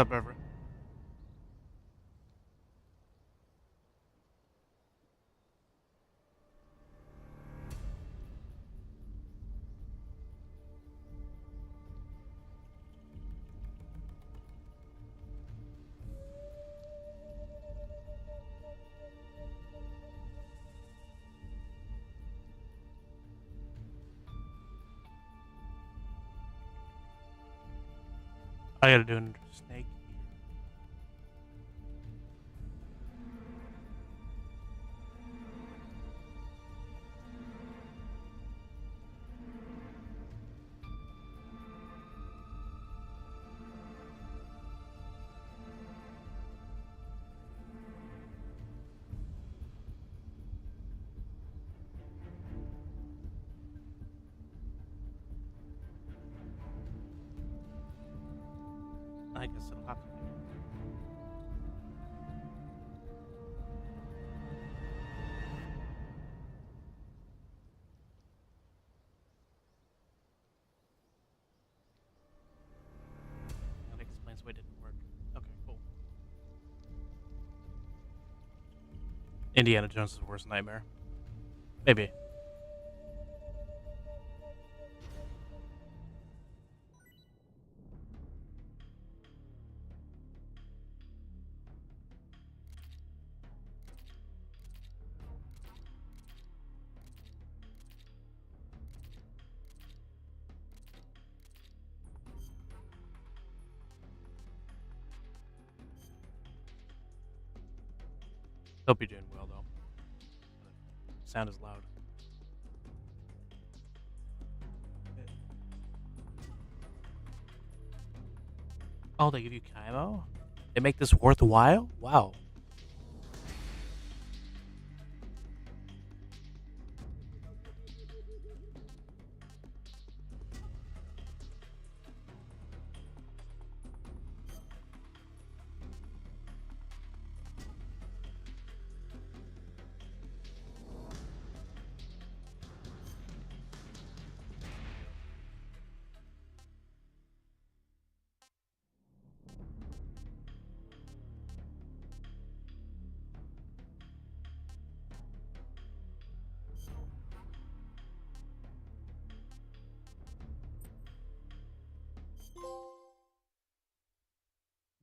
up, Everett? I gotta do a snake. I guess it'll have to do. That explains why it didn't work. Okay, cool. Indiana Jones' worst nightmare. Maybe. Hope you're doing well, though. Sound is loud. Oh, they give you camo? They make this worthwhile? Wow.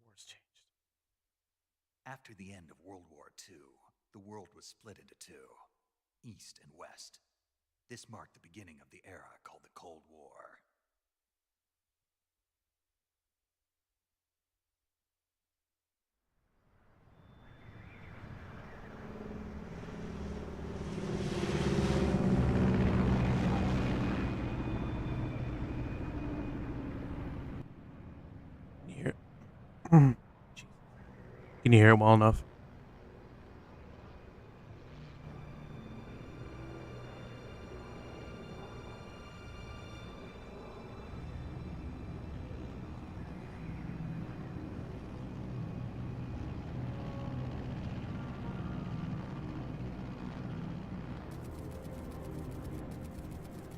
Wars changed. After the end of World War II, the world was split into two, East and West. This marked the beginning of the era called the Cold War. Can you hear it? Can you hear it well enough?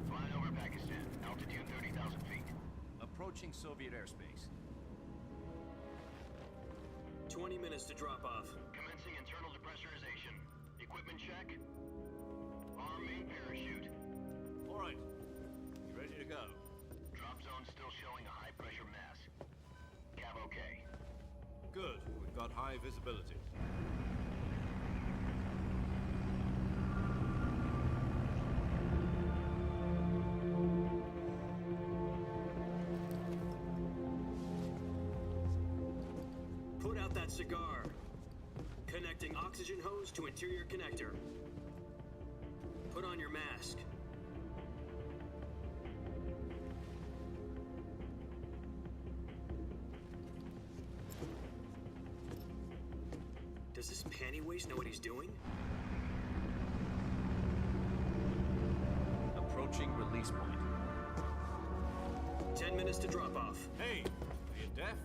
Flying over Pakistan, altitude 30,000 feet. Approaching Soviet airspace. 20 minutes to drop off. Commencing internal depressurization. Equipment check. Arm main parachute. All right. You ready to go? Drop zone still showing a high pressure mass. Cav okay. Good. We've got high visibility. Put out that cigar. Connecting oxygen hose to interior connector. Put on your mask. Does this panty waste know what he's doing? Approaching release point. 10 minutes to drop off. Hey, are you deaf?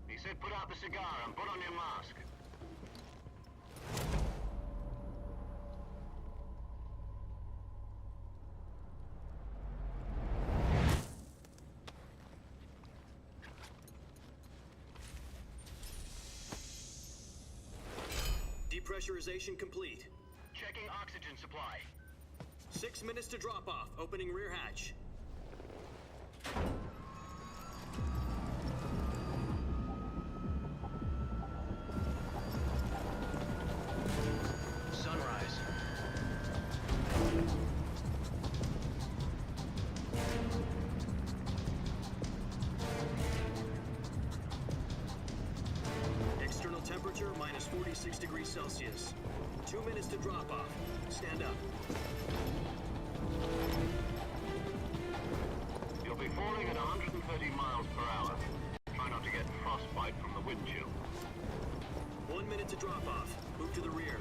He said put out the cigar and put on your mask. Depressurization complete. Checking oxygen supply. 6 minutes to drop off. Opening rear hatch. Sunrise. External temperature minus 46 degrees Celsius. 2 minutes to drop off. Stand up. You'll be falling at 130 miles per hour. Try not to get frostbite from the wind chill. 1 minute to drop off. Move to the rear.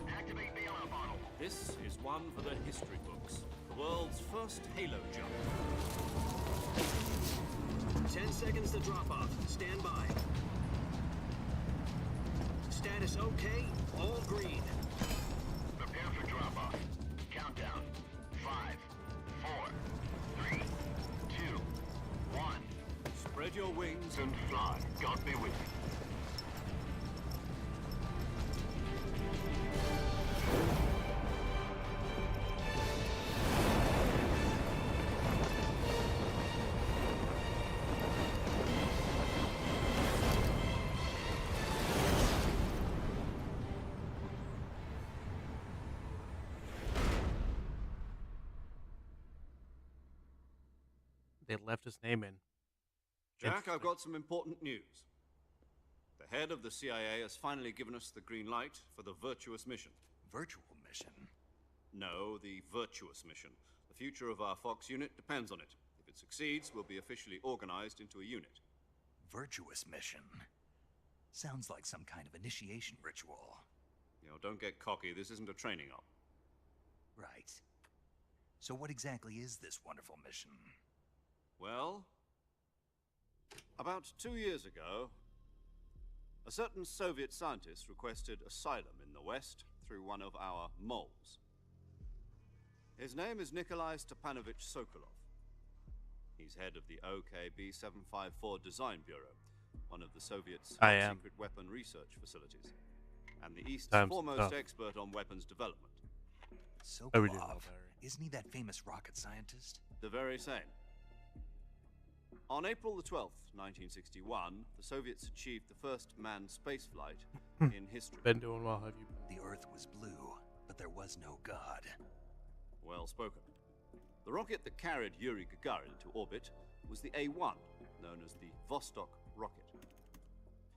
Activate bailout bottle. This is one for the history books. The world's first halo jump. 10 seconds to drop off. Stand by. Status okay. All green. Prepare for drop off. Countdown. 5, 4, 3, 2, 1. Spread your wings And fly. God be with you. They left his name in. Jack, I've Interesting. got some important news. The head of the CIA has finally given us the green light for the virtuous mission. Virtual mission? No, the virtuous mission. The future of our Fox unit depends on it. If it succeeds, we'll be officially organized into a unit. Virtuous mission? Sounds like some kind of initiation ritual. You know, don't get cocky. This isn't a training op. Right. So what exactly is this wonderful mission? Well, about 2 years ago, a certain Soviet scientist requested asylum in the West through one of our moles. His name is Nikolai Stepanovich Sokolov. He's head of the OKB 754 Design Bureau, one of the Soviets' I am. secret weapon research facilities, and the East's Time's foremost tough. expert on weapons development. Oh, we didn't know Sokolov. that. Isn't he that famous rocket scientist? The very same. On April the 12th, 1961, the Soviets achieved the first manned spaceflight in history. Been doing well, have you? The Earth was blue, but there was no God. Well spoken. The rocket that carried Yuri Gagarin to orbit was the A-1, known as the Vostok rocket.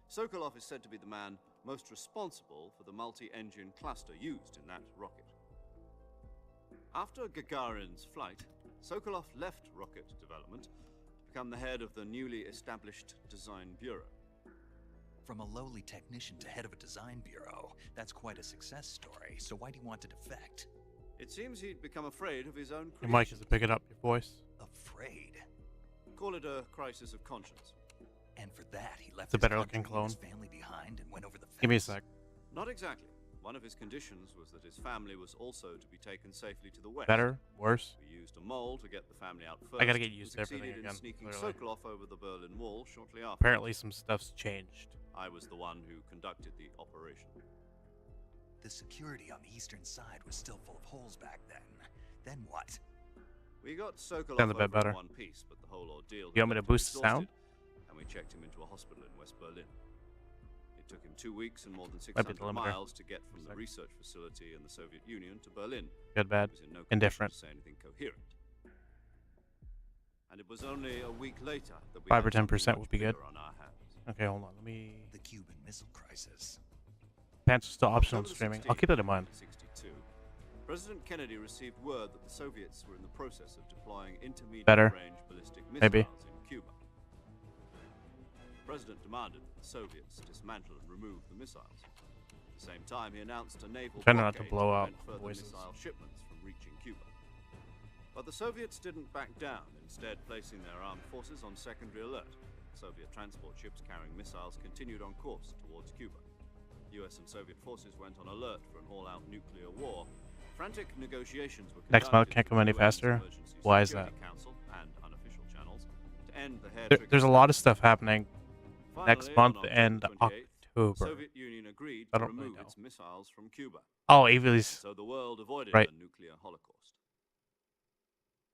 Sokolov is said to be the man most responsible for the multi-engine cluster used in that rocket. After Gagarin's flight, Sokolov left rocket development to become the head of the newly established Design Bureau. From a lowly technician to head of a design bureau, that's quite a success story. So why'd he want to defect? It seems he'd become afraid of his own Your mic creations. isn't picking up your voice. Afraid. Call it a crisis of conscience. And for that, he left It's a his better country looking and his clone. family behind and went over the fence. Give me a sec. Not exactly. One of his conditions was that his family was also to be taken safely to the west. Better? Worse? We used a mole to get the family out first. I gotta get used to and everything succeeded again, in sneaking clearly. Sokolov over the Berlin Wall shortly after. Apparently some stuff's changed. I was the one who conducted the operation. The security on the eastern side was still full of holes back then. Then what? We got Sokolov Sounds a bit over better. in one piece, but the whole ordeal. You want me had to left him boost the sound? exhausted, And we checked him into a hospital in West Berlin. It took him 2 weeks and more than Might be 600 the limiter. miles to get from the Sec. research facility in the Soviet Union to Berlin. Good, bad, He was in no indifferent. condition to say anything coherent. And it was only a week later that we 5 or had something 10% much would be good. bigger on our hands. Okay, hold on. Let me... The Cuban Missile Crisis. Pants are still optional in October streaming. 16th, I'll keep that in mind. 1962, President Kennedy received word that the Soviets were in the process of deploying Better. intermediate-range ballistic missiles Maybe. in Cuba. The President demanded that the Soviets dismantle and remove the missiles. At the same time, he announced a naval Trying not to blockade blow out prevent further voices. missile shipments from reaching Cuba. But the Soviets didn't back down, instead placing their armed forces on secondary alert. Soviet transport ships carrying missiles continued on course towards Cuba. US and Soviet forces went on alert for an all-out nuclear war. Frantic negotiations were Next month conducted can't come any with the UN's faster? Emergency Why is Security that? Council and unofficial channels to end the hair There's a lot of stuff happening next Finally, month on and October 28th, Uber. The Soviet Union agreed I to don't really remove know. its missiles from Cuba, Oh, Avery's. so the world avoided Right. a nuclear holocaust.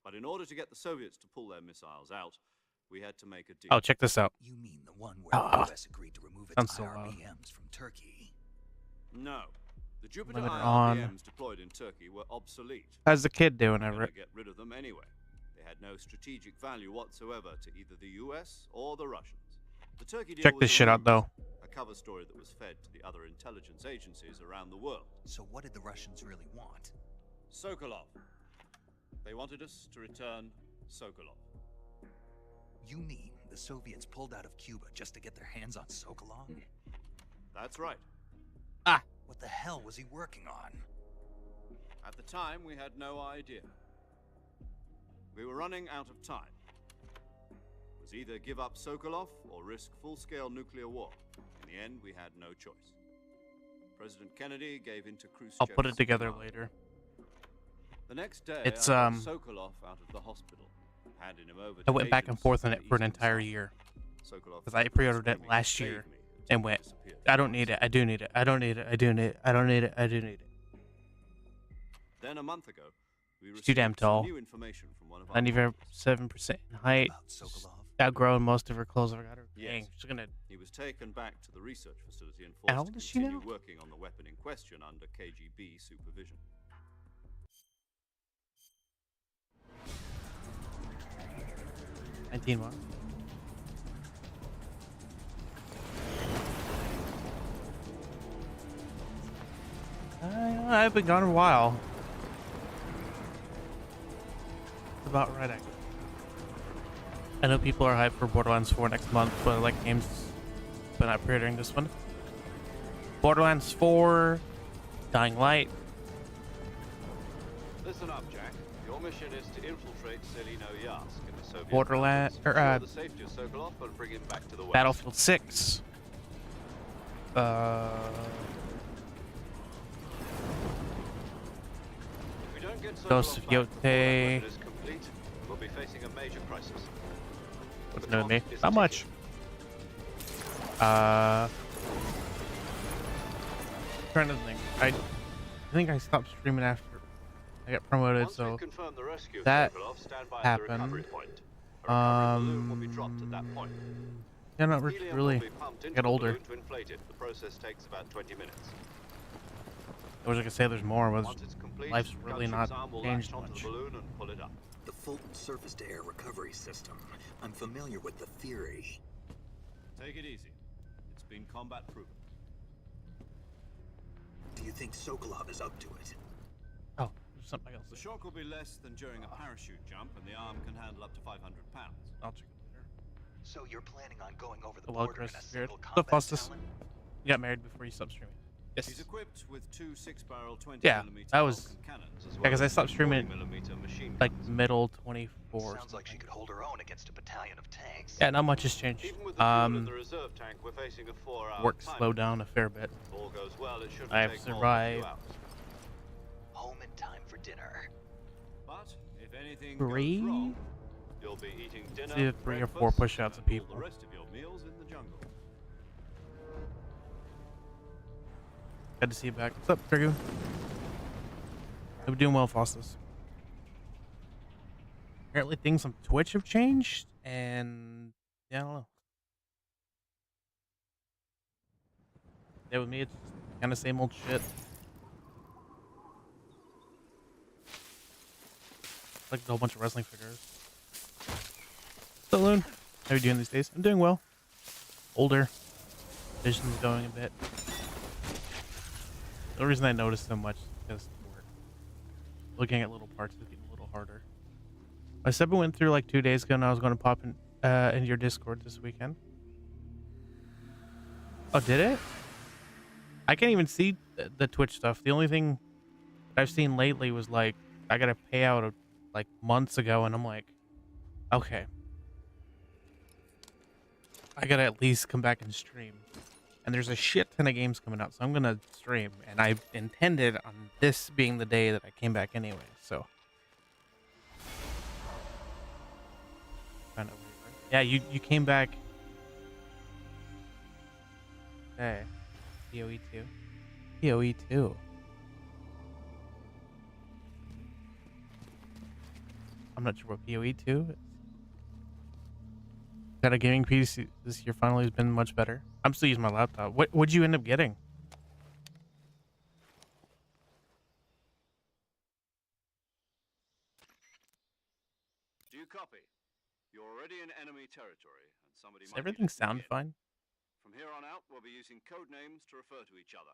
But in order to get the Soviets to pull their missiles out, we had to make a deal. Oh, check this out. You mean the one where the US agreed to remove its Sounds so loud. IRBMs from Turkey? No. The Jupiter Limit on. IRBMs deployed in Turkey were obsolete. How's the kid doing, We were Everett? gonna get rid of them anyway. They had no strategic value whatsoever to either the US or the Russians. The Turkey deal Check was this a shit out, ruse, though. a cover story that was fed to the other intelligence agencies around the world. So what did the Russians really want? Sokolov. They wanted us to return Sokolov. You mean the Soviets pulled out of Cuba just to get their hands on Sokolov? That's right. What the hell was he working on? At the time, we had no idea. We were running out of time. It was either give up Sokolov or risk full-scale nuclear war. In the end, we had no choice. President Kennedy gave in to Khrushchev. I'll put it together later. The next day, It's, I got Sokolov out of the hospital, handing him over. I went to back and agents forth on in it the for an Eastern entire Front. year. Sokolov 'Cause I was pre-ordered it screaming, last "Save year me," until and he went, disappeared. I don't need it. I do need it. I don't need it. I do need it. I don't need it. I do need it. Then a month ago, we It's received too damn some tall. new information from one of our 97% in height. About Sokolov? Outgrown most of her clothes. I got her. Yes. Dang, she's gonna. He was taken back to the research facility and How forced old to is she continue now? working on the weapon in question under KGB supervision. What? I've been gone a while. It's about right, actually. I know people are hyped for Borderlands 4 next month, but I like games, but not pre-ordering this one. Borderlands 4, Dying Light. Listen up, Jack. Your mission is to infiltrate Selino Yask in the Soviet Borderlands- mountains, or, secure the safety of Sokolov and bring him back to the West. Battlefield 6. If we don't get Ghost Sokolov of back before that Yotei. weapon is complete, we'll be facing a major crisis. What's The new with me? cost is Not much. Trying to think. I think I stopped streaming after I got promoted, Once so we've confirmed the rescue of that Sokolov, stand by at the recovery happened. point. A recovery balloon will be dropped at um, that point. yeah, not Helium will really. be pumped into Got the older. balloon to inflate it. The process takes about 20 minutes. I was gonna say there's more, but Once it's complete, life's really gunship's not arm will changed latch onto much. the balloon and pull it up. The Fulton surface-to-air recovery system. I'm familiar with the theory. Take it easy. It's been combat proven. Do you think Sokolov is up to it? Oh, there's something else. The shock will be less than during a parachute jump, and the arm can handle up to 500 pounds. I'll check it later. So you're planning on going over the Hello, border in Chris. a Weird. single What's up, combat Faustus? talon? You got married before you stopped streaming. Yes. He's equipped with two 6-barrel 20 Yeah, millimeter that was- Vulcan cannons, as yeah, well 'cause I as stopped streaming 40mm machine Like guns. middle 24. Sounds like she could hold her own against a battalion of tanks. Yeah, not much has changed. Even with the fuel in the reserve tank, we're facing a 4-hour Work time slowed limit. down a fair bit. If all goes well, it shouldn't I have take more than a survived. few hours. Home in time for dinner. But if anything Three? goes wrong, you'll be eating dinner, See, 3 or 4 breakfast, push-outs of and all people. the rest of your meals in the jungle. Good to see you back. What's up, Dragoon? I'm doing well, Faustus. Apparently things on Twitch have changed, and yeah, I don't know. Yeah, with me, it's kind of same old shit. Like a whole bunch of wrestling figures. So, Loon, how are you doing these days? I'm doing well. Older. Vision's going a bit. The reason I noticed so much is because of work. Looking at little parts is getting a little harder. My sub went through like 2 days ago, and I was going to pop in into your Discord this weekend. Oh, did it? I can't even see the Twitch stuff. The only thing I've seen lately was like I got a payout of like months ago, and I'm like, okay, I gotta at least come back and stream. And there's a shit ton of games coming out, so I'm gonna stream. And I intended on this being the day that I came back anyway, so. Kind of weird. Yeah, you came back. Okay. PoE 2. PoE 2. I'm not sure what PoE 2 is. Got a gaming PC this year finally has been much better. I'm still using my laptop. What'd you end up getting? Do you copy? You're already in enemy territory, and somebody Does might be everything listening sound in. fine? From here on out, we'll be using code names to refer to each other.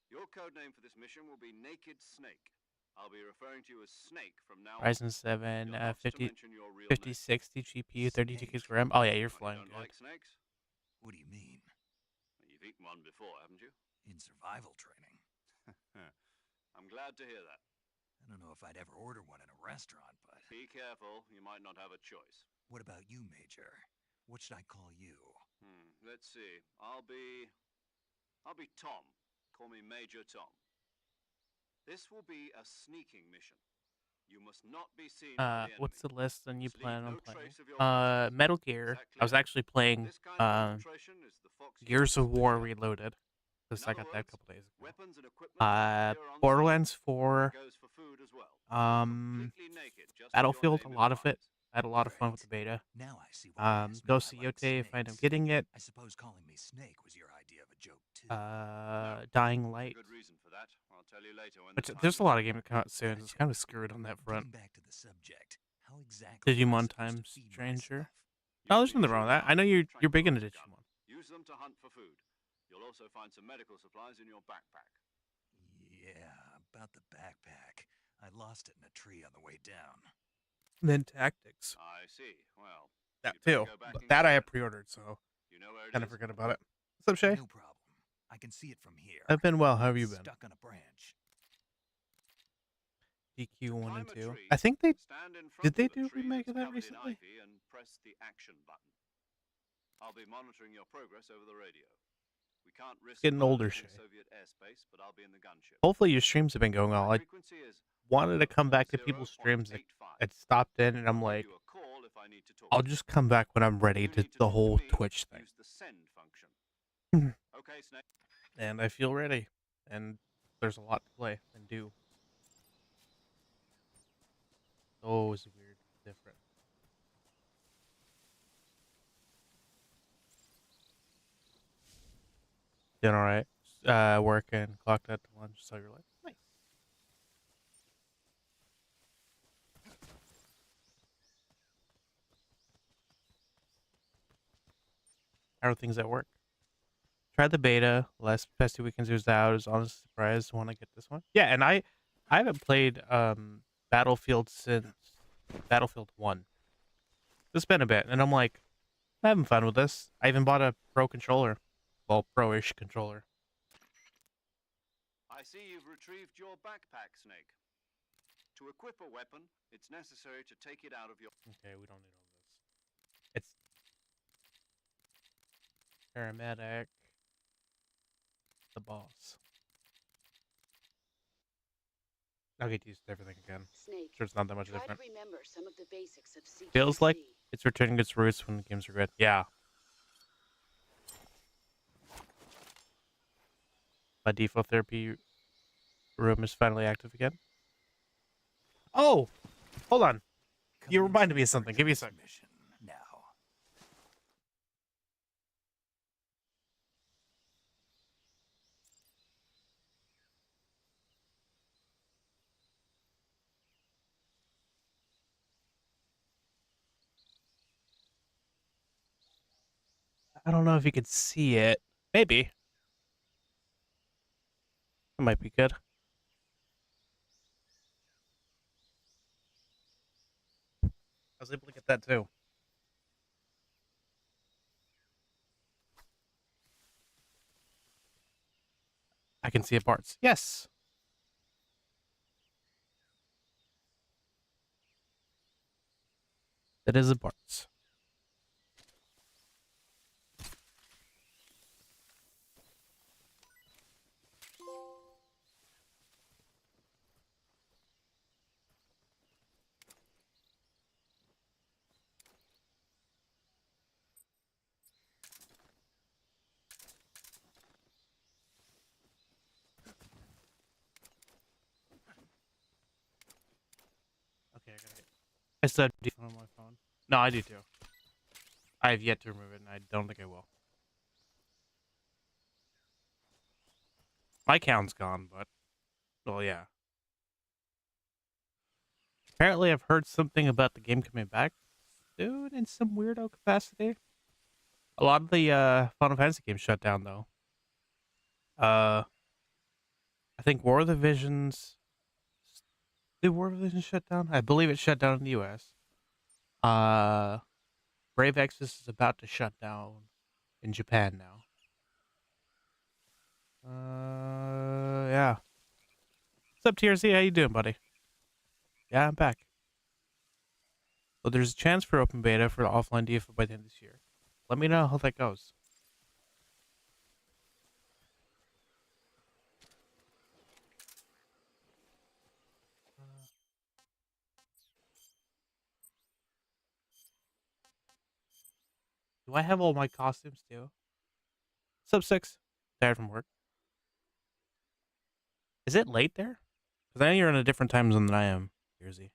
Your code name for this mission will be Naked Snake. I'll be referring to you as Snake from now on. Ryzen 7, You're not to 50, mention your real 5060 GPU, 32 gigs Snake. RAM. Oh yeah, you're name. flying You don't good. like snakes? What do you mean? You've eaten one before, haven't you? In survival training? I'm glad to hear that. I don't know if I'd ever order one in a restaurant, but... Be careful, you might not have a choice. What about you, Major? What should I call you? Let's see. I'll be Tom. Call me Major Tom. This will be a sneaking mission. You must not be seen by the What's the enemy. list and you Must plan leave on no playing? trace of your presence. Metal Is Gear. that I was clear? actually playing This kind of infiltration is the Fox Gears of Union War specialty. Reloaded. Because In I other got that a words, couple days ago. weapons and equipment appear on Borderlands screen. 4, That goes for food as well. Completely naked, just with your Battlefield, a name in lot the of it. lines. I had a lot of fun with the beta. Now I see why you asked me Ghost if of I liked Yote, if I end up snakes. getting it. I suppose calling me Snake was your idea of a joke, too. Dying Light. Good reason for that. I'll tell you later when Which, the time there's a is lot right. of games that come out soon. It's Gotcha. kind of screwed on that front. Getting back to the subject, how exactly am I Digimon supposed to Times feed Stranger. myself? No, Use there's these nothing wrong with that. short I know knives you're big into tranquilizer gun. Digimon. Use them to hunt for food. You'll also find some medical supplies in your backpack. Yeah, about the backpack. I lost it in a tree on the way down. And then Tactics. I see. Well, That you'd better too. go back But and that get I have it. pre-ordered, so You know where it kind of is? forget about it. What's up, Shay? No problem. I can see it from here. I've been well. How have you It's been? stuck on a branch. DQ 1 and Climb a 2. tree, I think they stand in front did they of a do a tree remake that's of that covered in recently? ivy and press the action button. I'll be monitoring your progress over the radio. We can't risk getting older, violating Shay. Soviet airspace, but I'll be in the gunship. Hopefully your streams have been going well. My I frequency is wanted to come back to people's streams that 40.85. had stopped in, and I'll I'm give like, you a call if I need to talk I'll to you. just come back when I'm ready You to need to the talk to whole me, Twitch thing. Use the send function. Mhm. Okay, Snake. And I feel ready. And there's a lot to play and do. Oh, it's weird. Different. Doing alright. Working, clocked out to lunch, cellular life. Nice. How are things at work? Tried the beta. Last past 2 weekends it was out. I was honestly surprised when I get this one. Yeah, and I haven't played Battlefield since Battlefield 1. It's been a bit, and I'm like, I'm having fun with this. I even bought a pro controller. Well, pro-ish controller. I see you've retrieved your backpack, Snake. To equip a weapon, it's necessary to take it out of your... Okay, we don't need all this. It's paramedic. The boss. I'll get used to everything again. Snake, Sure, it's not that much try different. to remember some of the basics of CQC. Feels like it's returning its roots when the games are good. Yeah. My default therapy room is finally active again. Oh! Hold on. You Coming reminded me of to something. the Give me a next sec. mission now. I don't know if you could see it. Maybe. That might be good. I was able to get that too. I can see it parts. Yes. That is the parts. I still have default on my phone. No, I do too. I have yet to remove it, and I don't think I will. My account's gone, but well, yeah. Apparently, I've heard something about the game coming back soon in some weirdo capacity. A lot of the Final Fantasy games shut down though. I think War of the Visions. Did War of the Visions shut down? I believe it shut down in the U.S. Brave Exodus is about to shut down in Japan now. Yeah. What's up, TRC? How you doing, buddy? Yeah, I'm back. So there's a chance for open beta for the offline DFO by the end of this year. Let me know how that goes. Do I have all my costumes too? What's up, Six? Tired from work? Is it late there? Because I know you're in a different time zone than I am, Jersey.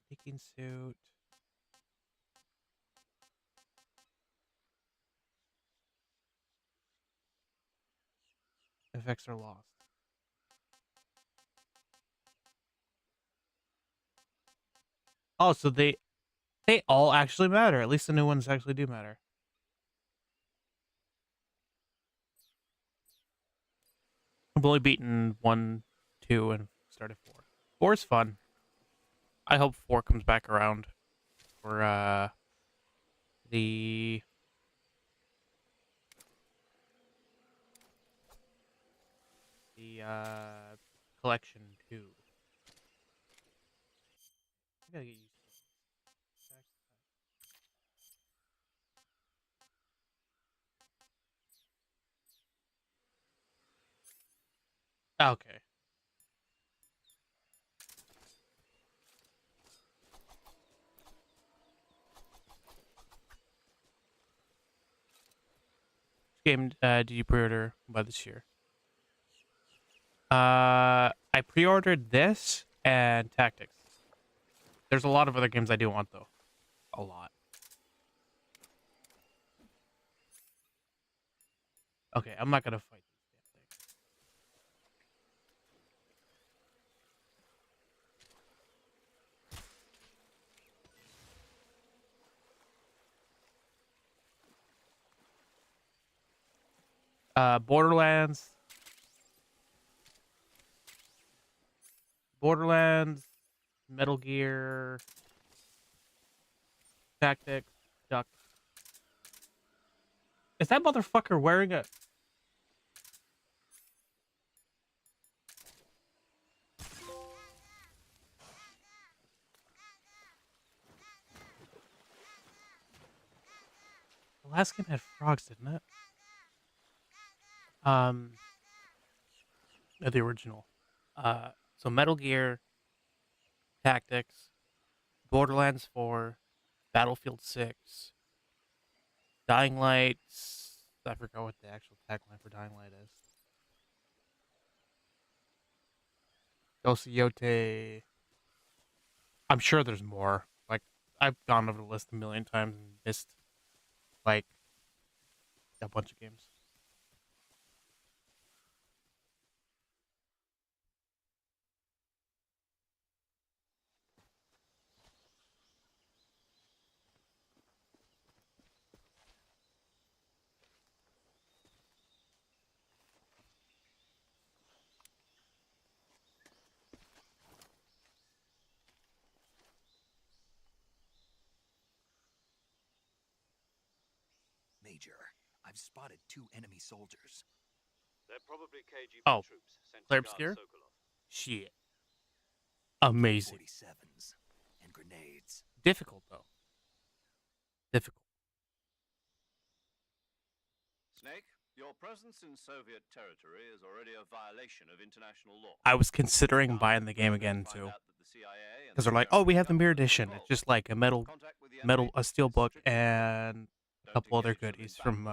Sneaking suit. Effects are lost. Oh, so they all actually matter. At least the new ones actually do matter. I've only beaten 1, 2, and started 4. 4 is fun. I hope 4 comes back around for the collection 2. I gotta get used to it. Okay. Which game did you pre-order by this year? I pre-ordered this and Tactics. There's a lot of other games I do want though. A lot. Okay, I'm not gonna fight these damn things. Borderlands, Metal Gear, Tactics, Duck. Is that motherfucker wearing a... The last game had frogs, didn't it? The original. So Metal Gear, Tactics, Borderlands 4, Battlefield 6, Dying Light. I forgot what the actual tagline for Dying Light is. Ghost of Yote. I'm sure there's more. Like, I've gone over the list a million times and missed, like, a bunch of games. Major, I've spotted 2 enemy soldiers. They're probably KGB Oh, troops sent to Claire guard Obscure? Sokolov. Shit. Amazing. 47s and grenades. Difficult, though. Difficult. Snake, Your presence in Soviet territory is already a violation of international law. I was considering buying the game again too, because they're like, "Oh, we have the Mirror Edition." It's just like a a steel book, and a couple other goodies from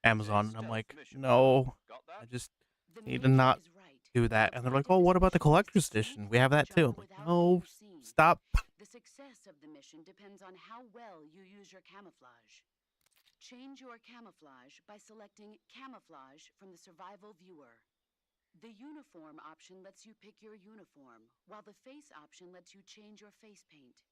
Amazon. And I'm like, no, I just The need to Major not is right. do that. The And they're point like, of "Oh, this what about the mission is to collector's sneak edition? We have and that too." I'm travel like, without no, being seen. stop. The success of the mission depends on how well you use your camouflage. Change your camouflage by selecting Camouflage from the Survival Viewer. The Uniform option lets you pick your uniform, while the Face option lets you change your face paint.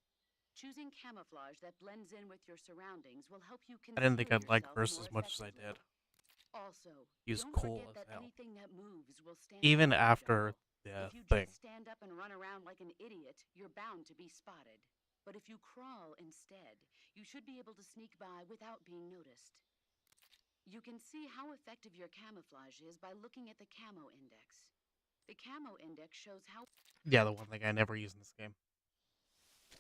Choosing camouflage that blends in with your surroundings will help you I didn't think conceal I'd like yourself Verse more as much as I effectively. did. Also, He was don't cool forget as that hell. anything that moves will stand Even out in the after jungle. the If you thing. just stand up and run around like an idiot, you're bound to be spotted. But if you crawl instead, you should be able to sneak by without being noticed. You can see how effective your camouflage is by looking at the camo index. The camo index shows how Yeah, the one thing I never use in this game.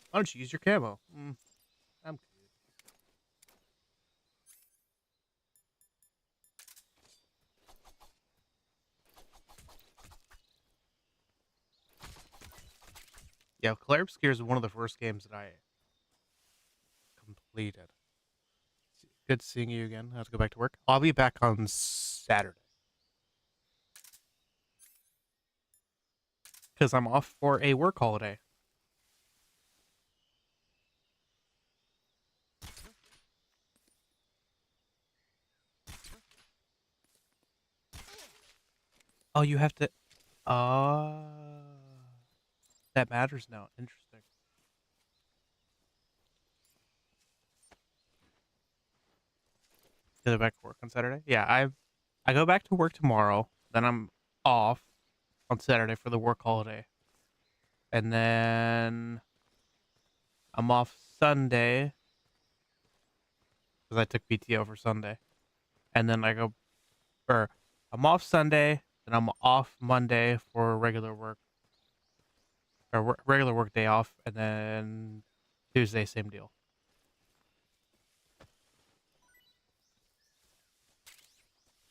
Why don't you use your camo? I'm good. Yeah, Clair Obscure is one of the first games that I completed. Good seeing you again. I have to go back to work. I'll be back on Saturday. Because I'm off for a work holiday. Oh, you have to... that matters now. Interesting. Go back to work on Saturday? Yeah, I go back to work tomorrow. Then I'm off on Saturday for the work holiday. And then I'm off Sunday because I took PTO for Sunday. And then I'm off Sunday, then I'm off Monday for regular work, or regular work day off, and then Tuesday, same deal.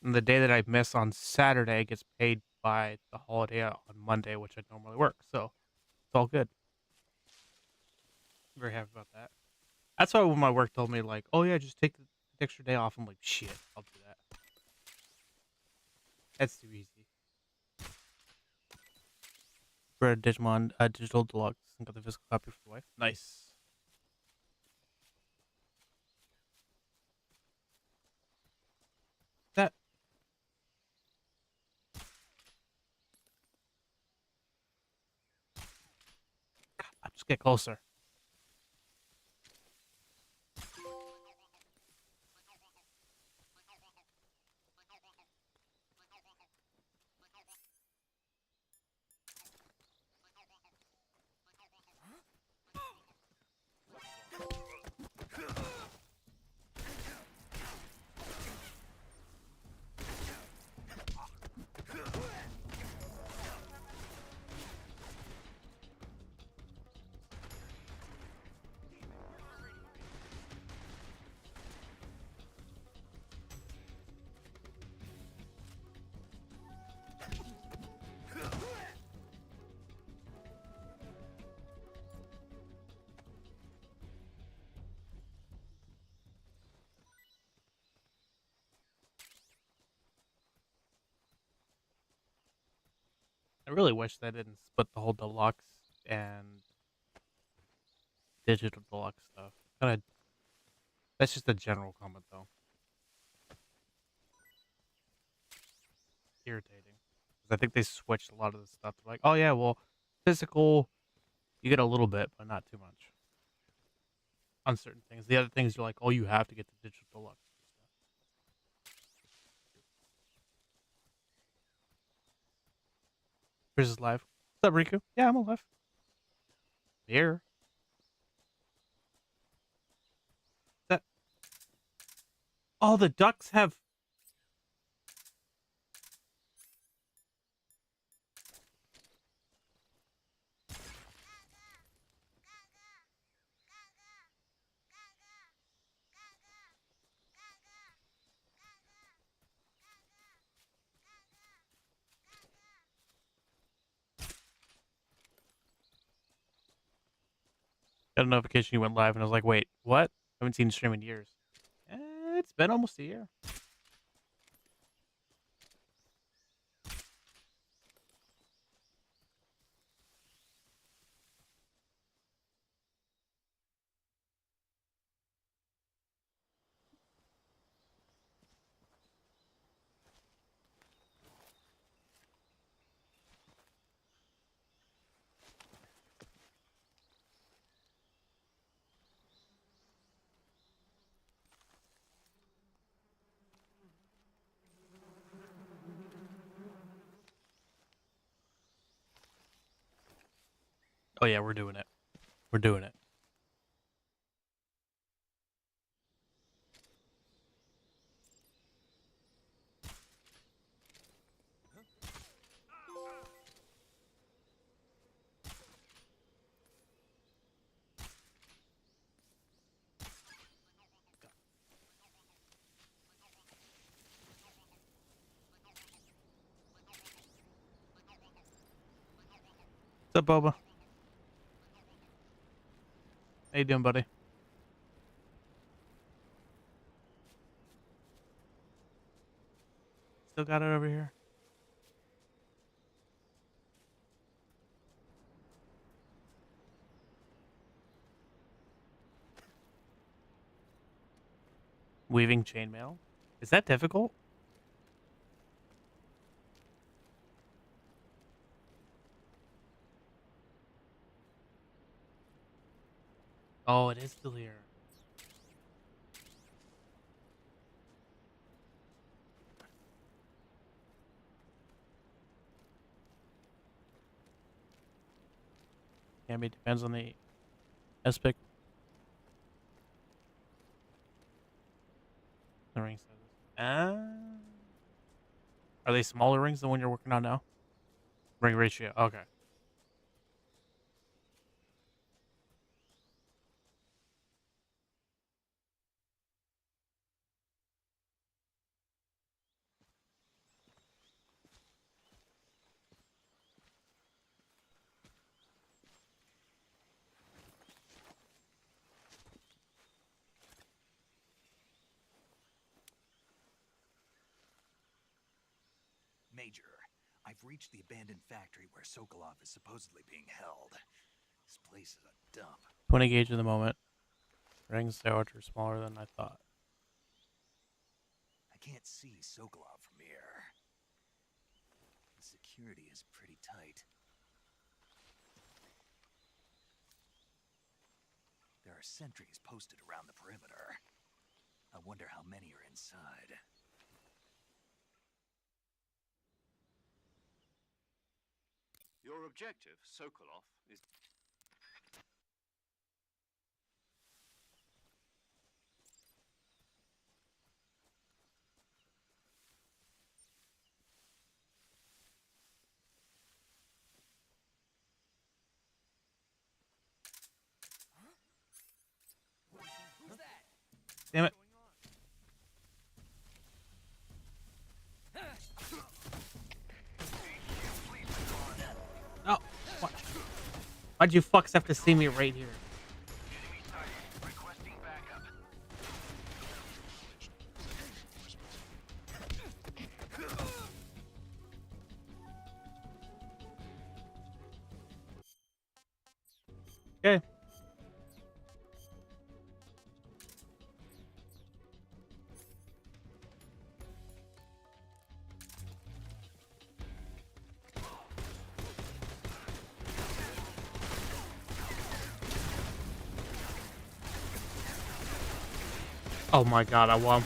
And the day that I miss on Saturday gets paid by the holiday on Monday, which I normally work. So it's all good. Very happy about that. That's why when my work told me, like, oh yeah, just take the extra day off, I'm like, shit, I'll do that. That's too easy. For a Digimon Digital Deluxe and got the physical copy for the wife. Nice. That. God, I'll just get closer. I really wish they didn't split the whole deluxe and digital deluxe stuff. Kinda, that's just a general comment though. Irritating. 'Cause I think they switched a lot of the stuff. Like, oh yeah, well, physical, you get a little bit, but not too much. On certain things. The other things you're like, oh, you have to get the digital deluxe. Chris is live. What's up, Riku? Yeah, I'm alive. Here. That. Oh, the ducks have. Got a notification you went live, and I was like, wait, what? I haven't seen you stream in years. It's been almost a year. Oh yeah, we're doing it. We're doing it. What's up, Boba? How you doing, buddy? Still got it over here? Weaving chainmail? Is that difficult? Oh, it is still here. Yeah, I mean, it depends on the aspect. The ring sizes. Are they smaller rings than one you're working on now? Ring ratio. Okay. Major, I've reached the abandoned factory where Sokolov is supposedly being held. This place is a dump. 20 gauge in the moment. Rings are smaller than I thought. I can't see Sokolov from here. The security is pretty tight. There are sentries posted around the perimeter. I wonder how many are inside. Your objective, Sokolov, is... Damn it. Oh, what? Why'd you fucks have to see me right here? Okay. Oh my god, I won.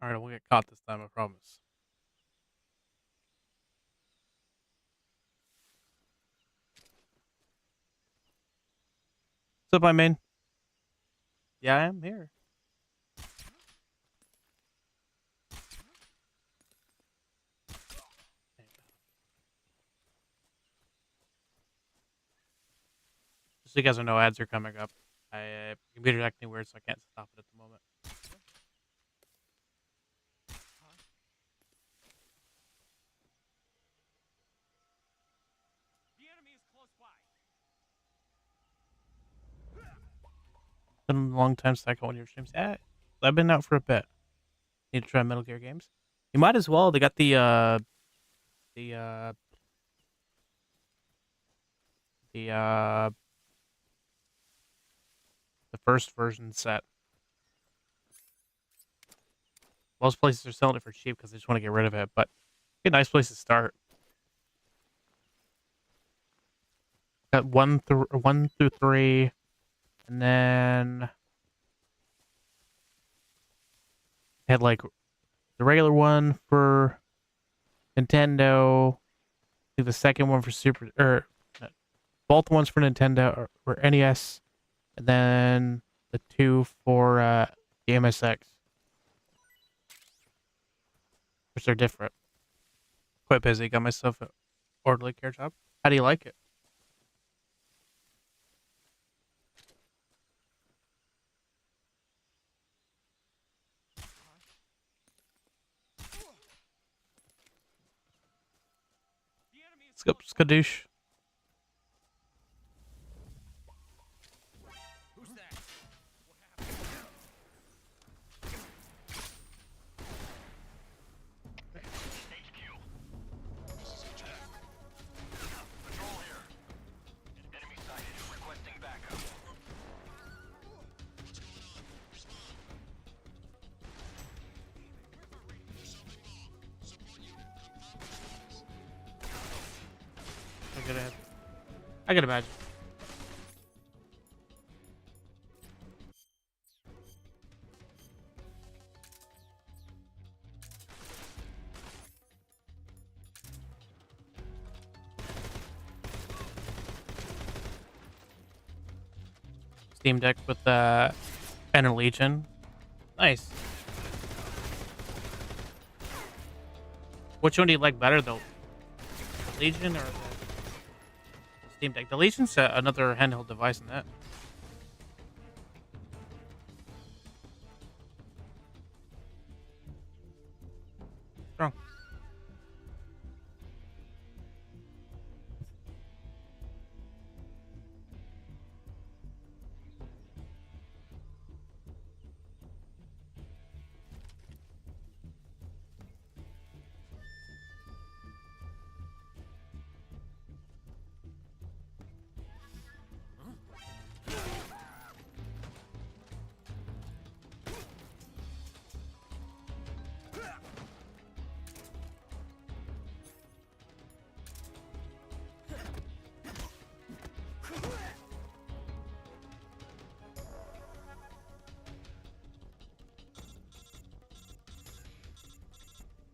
Alright, I won't get caught this time, I promise. What's up, my main? Yeah, I am here. So you guys know ads are coming up. My computer's acting weird, so I can't stop it at the moment. Been a long time since I got one of your streams. Yeah, I've been out for a bit. Need to try Metal Gear games. You might as well. They got the the uh the the first version set. Most places are selling it for cheap because they just want to get rid of it, but a nice place to start. Got one through 3, and then had like the regular one for Nintendo, the second one for both ones for Nintendo or NES, and then the 2 for the MSX, which are different. Quite busy. Got myself an orderly care job. How do you like it? Skadoosh. I could imagine. Steam Deck with the Banner Legion. Nice. Which one do you like better though? Legion or the Steam Deck? The Legion's another handheld device in that. Strong.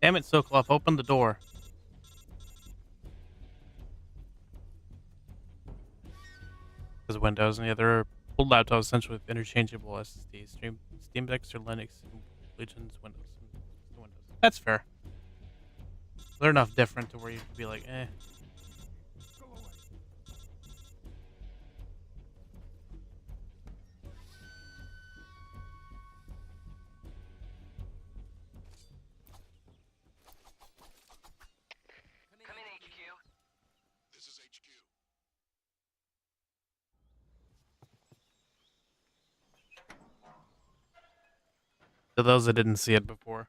Damn it, Sokolov, open the door. Because Windows and the other old laptops essentially with interchangeable SSDs. Steam Decks or Linux, and Legion's Windows. That's fair. They're enough different to where you could be like, eh. To those that didn't see it before,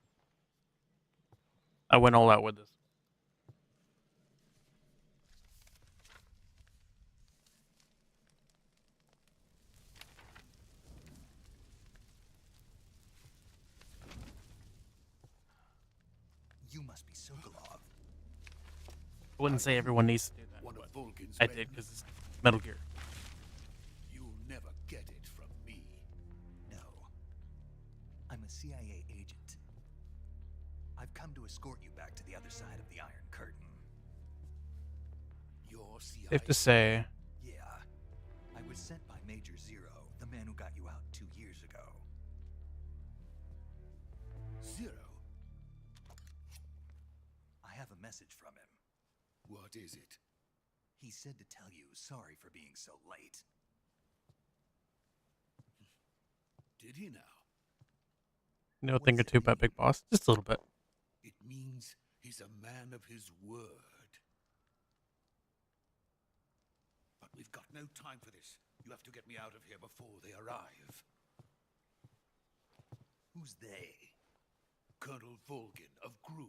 I went all out with this. You must be Sokolov. I wouldn't say everyone needs to do that. One of Volgin's I men. did because it's Metal Gear. You'll never get it from me. No. I'm a CIA agent. I've come to escort you back to the other side of the Iron Curtain. Your CIA. Safe to say, Yeah. I was sent by Major Zero, the man who got you out 2 years ago. Zero. I have a message from him. What is it? He said to tell you sorry for being so late. Did he now? You know a thing or two about Big Boss, just a little bit. It means he's a man of his word. But we've got no time for this. You have to get me out of here before they arrive. Who's they? Colonel Volgin of Gru.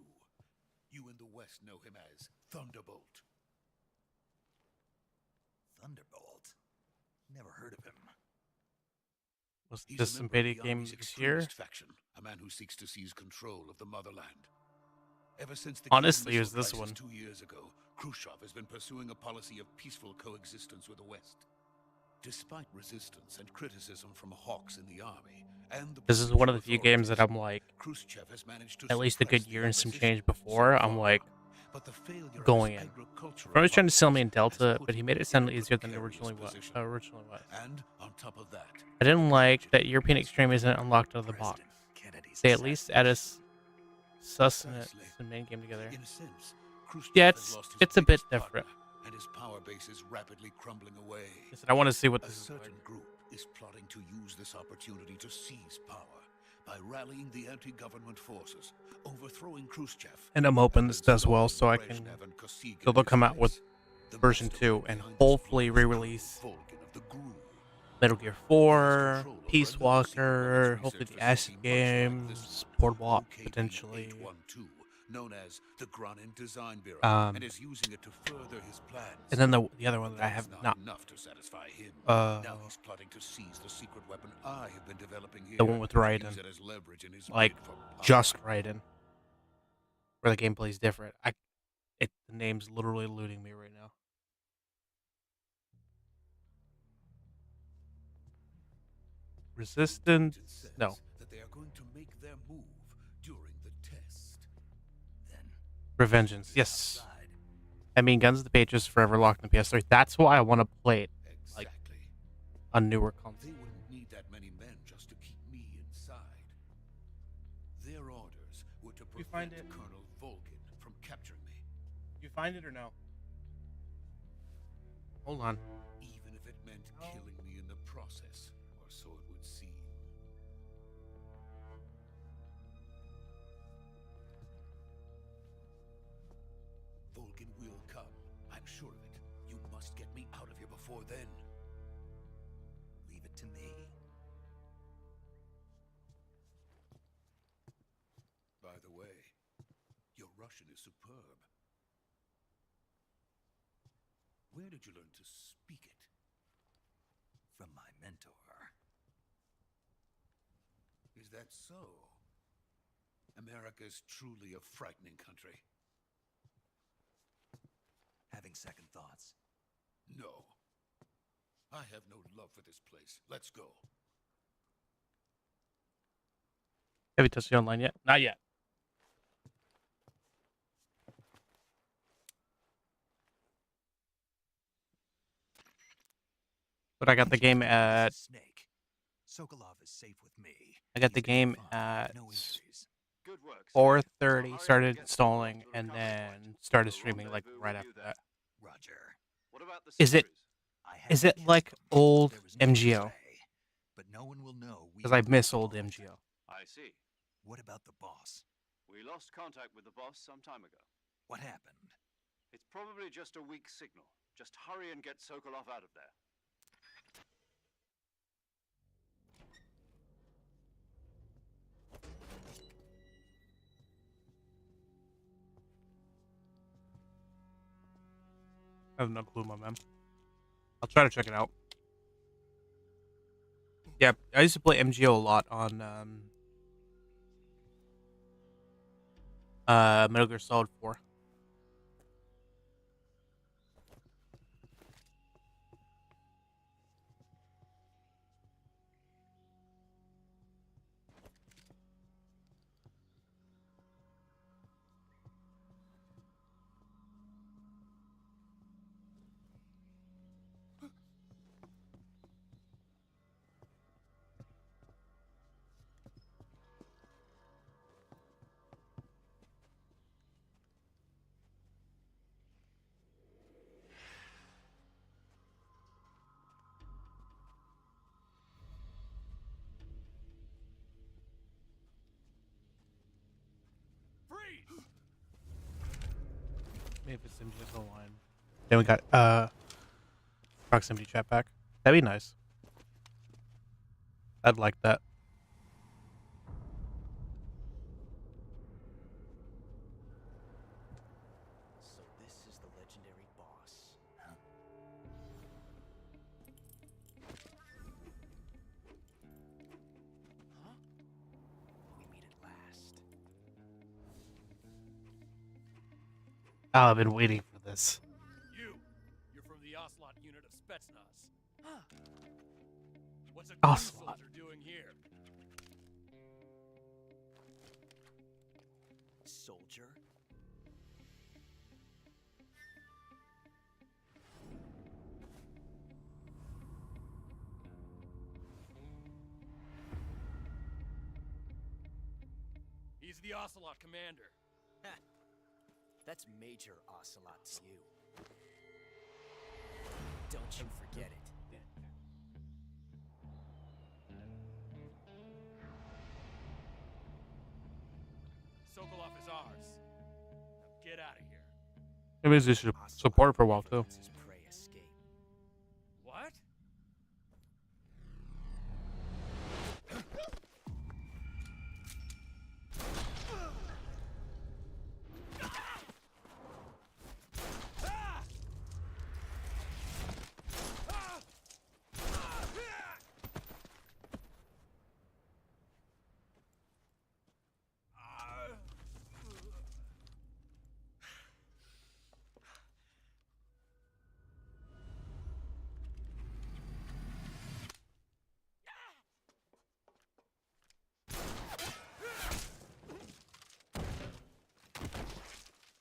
You in the West know him as Thunderbolt. Thunderbolt? Never heard of him. Was He's this a some member of beta the game Army's this year? extremist faction, a man who seeks to seize control of the motherland. Ever since the Honestly, Cuban it was this Missile one. Crisis 2 years ago, Khrushchev has been pursuing a policy of peaceful coexistence with the West. Despite resistance and criticism from hawks in the army and the This is one of the provincial few games that I'm authorities, like, Khrushchev has managed to at least a good suppress the year and some opposition change before. so I'm far. like, But the failure of his going in. agricultural He was trying to sell me in policies has Delta, put but he him made it sound in a easier than it precarious originally was. position. And on top of that, I didn't like that tragedy European has Extreme isn't befallen unlocked out of the box. President Kennedy's They at least add us sustenance Precisely. and main game together. In a sense, Khrushchev Yeah, has lost his it's a bit biggest partner, different. and his power base is rapidly crumbling away. Listen, I want to see what A this is certain like. group is plotting to use this opportunity to seize power by rallying the anti-government forces, overthrowing Khrushchev. And I'm hoping and this does well, so I installing can. Brezhnev and Kosygin So they'll in his come out with place. The version mastermind 2 and behind this hopefully plot is re-release Colonel Volgin of the Gru. Metal Gear 4, Peace Walker, hopefully the Acid games, Portable Op, potentially. Known as the Granin Design Bureau, Um, and is using it to further his plans. And then the other one But that I that have is not. enough to satisfy him. Uh, Now he's plotting to seize the secret weapon I have been developing here. The one with and Raiden. use it as leverage in his Like, bid for power. just Raiden. Where the gameplay's different. The name's literally eluding me right now. Resistance? It says No. that they are going to make their move during the test. Then Revengeance. Yes. outside. I mean, Guns of the Patriots forever locked in PS3. That's why I want to play it Like- Exactly. on newer consoles. They wouldn't need that many men just to keep me inside. Their orders were to You find prevent it? Colonel Volgin from capturing me, You find it or no? Hold on. even if it meant killing me in the process, or so it would seem. Volgin will come. I'm sure of it. You must get me out of here before then. Leave it to me. By the way, your Russian is superb. Where did you learn to speak it? From my mentor. Is that so? America is truly a frightening country. Having second thoughts. No. I have no love for this place. Let's go. Have you touched the online yet? Not yet. But I got the game at Snake. Sokolov is safe with me. I got the He's been game fine, at no injuries. Good work. 4:30. Started installing and then started streaming like right after that. Roger. What about the Is it- series? I have Is it kissed like him. old There was no MGO? betray, but no one will know we Because I were miss old involved. MGO. I see. What about the boss? We lost contact with the boss some time ago. What happened? It's probably just a weak signal. Just hurry and get Sokolov out of there. I have no clue, my man. I'll try to check it out. Yeah, I used to play MGO a lot on Metal Gear Solid 4. Maybe it's in just a line. Then we got proximity chat back. That'd be nice. I'd like that. So this is the legendary boss. Huh? Huh? We meet at last. Oh, I've been waiting for this. You're from the Ocelot unit of Spetsnaz. What's a Ocelot. soldier doing here? Soldier? He's the Ocelot commander. That's Major Ocelot to you. Don't you forget it. Sokolov is ours. Now get out of here. Maybe this should support for a while too. Lets his prey escape. What?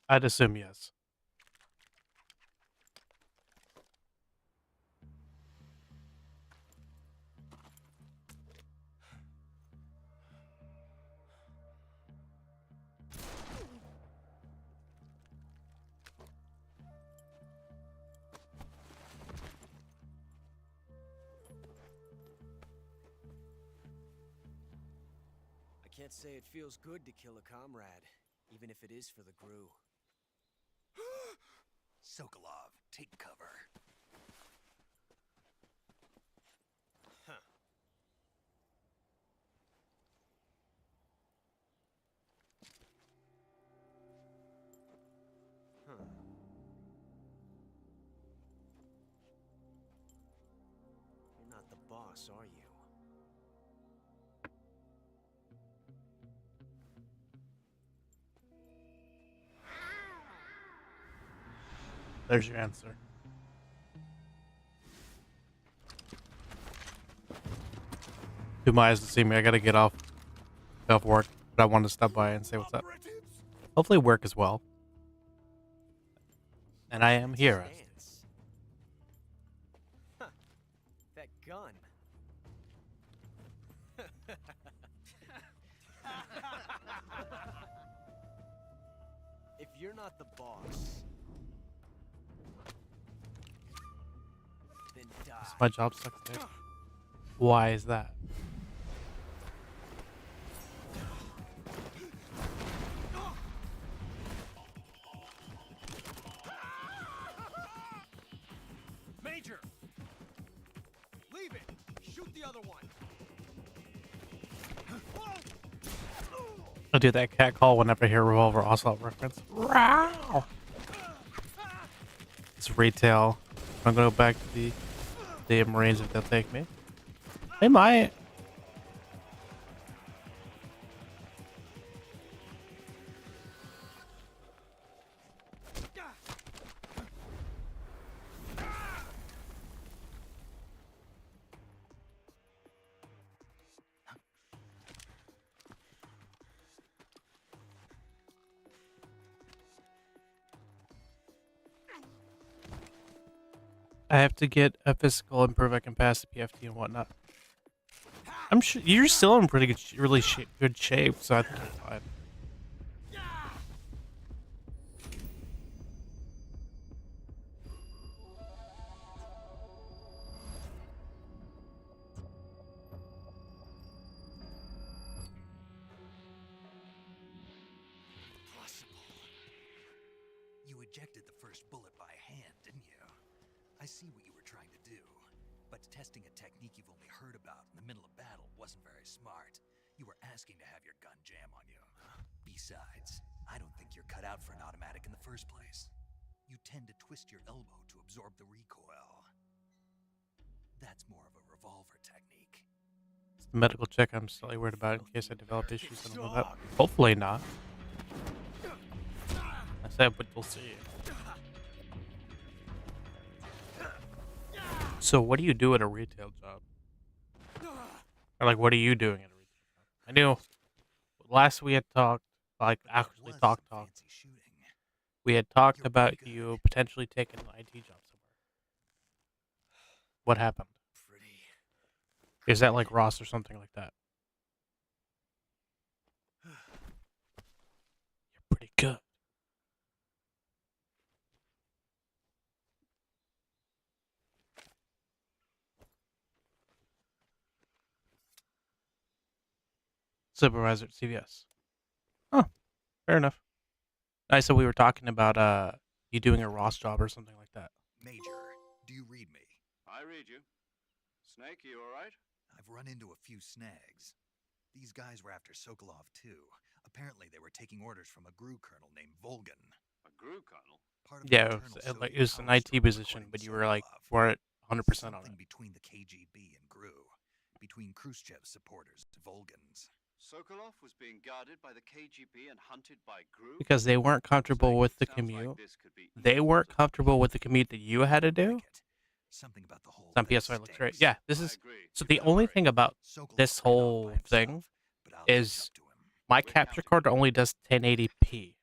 I'd assume yes. I can't say it feels good to kill a comrade, even if it is for the Gru. Sokolov, take cover. Huh. Huh. You're not the boss, are you? There's your answer. Too my eyes to see me. I gotta get off work, but I wanted to stop by and say what's up. Hopefully work as well. And I am here. Stance. Huh. That gun. If you're not the boss, then die. My job sucks. Dude. Why is that? Major! Leave it! Shoot the other one! I do that cat call whenever I hear Revolver Ocelot reference. Row! It's retail. I'm gonna go back to the Marines if they'll take me. They might. I have to get a physical and prove I can pass the PFT and whatnot. I'm sure you're still in pretty good, good shape, so I think you're fine. You would ejected the first bullet by hand, didn't you? I see what you were trying to do, but testing a technique you've only heard about in the middle of battle wasn't very smart. You were asking to have your gun jam on you. Besides, I don't think you're cut out for an automatic in the first place. You tend to twist your elbow to absorb the recoil. That's more of a revolver technique. It's the medical check I'm slightly worried about in case I develop issues. I don't know that. Hopefully not. I said, but we'll see. So what do you do at a retail job? Or like, what are you doing at a retail job? I knew last we had talked, like actually talked. Fancy shooting. We had talked You're about pretty you good. potentially taking an IT job somewhere. What happened? Pretty. Is that like Ross or something like that? You're pretty good. Supervisor at CVS. Oh, fair enough. I said we were talking about you doing a Ross job or something like that. Major, do you read me? I read you. Snake, you alright? I've run into a few snags. These guys were after Sokolov too. Apparently they were taking orders from a GRU colonel named Volgan. A GRU colonel? Part of Yeah, the it was, internal like, Soviet it was an power IT struggle, position, according but to you were like Sokolov. weren't 100% on Something it. between the KGB and GRU. Between Khrushchev's supporters to Volgan's. Sokolov was being guarded by the KGB and hunted by GRU? Because they weren't comfortable Snake, with the sounds like commute. this could be They easy weren't to- comfortable with the commute that you had to do. Like it. Something about the whole It's on thing PS5 looks great. stinks. Yeah, this I is agree. so the only thing about Sokolov this ran off whole by himself, thing but I'll catch is up to him. my We're capture counting. card only does 1080p,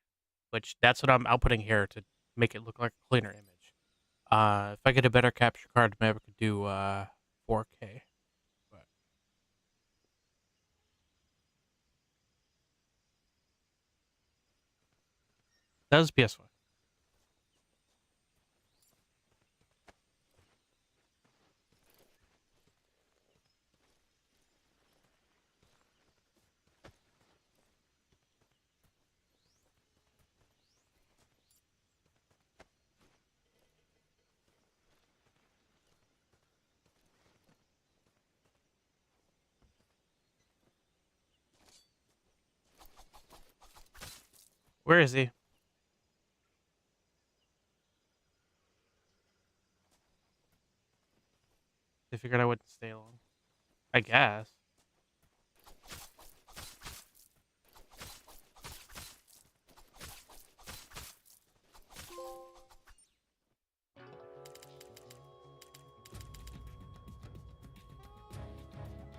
which that's what I'm outputting here to make it look like a cleaner image. If I get a better capture card, maybe I could do 4K. But that was PS5. Where is he? They figured I wouldn't stay long. I guess.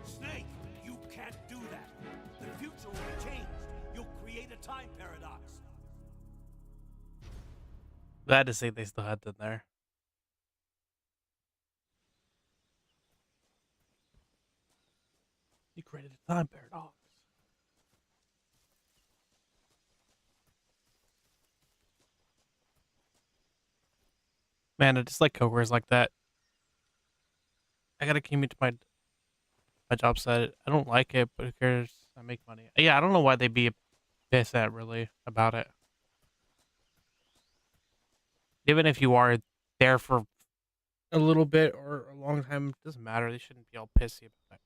Snake, you can't do that. The future will be changed. You'll create a time paradox. Glad to see they still had them there. You created a time paradox. Man, I just like coworkers like that. I gotta commute to my job site. I don't like it, but who cares? I make money. Yeah, I don't know why they'd be pissed at really about it. Even if you are there for a little bit or a long time, it doesn't matter. They shouldn't be all pissy about it.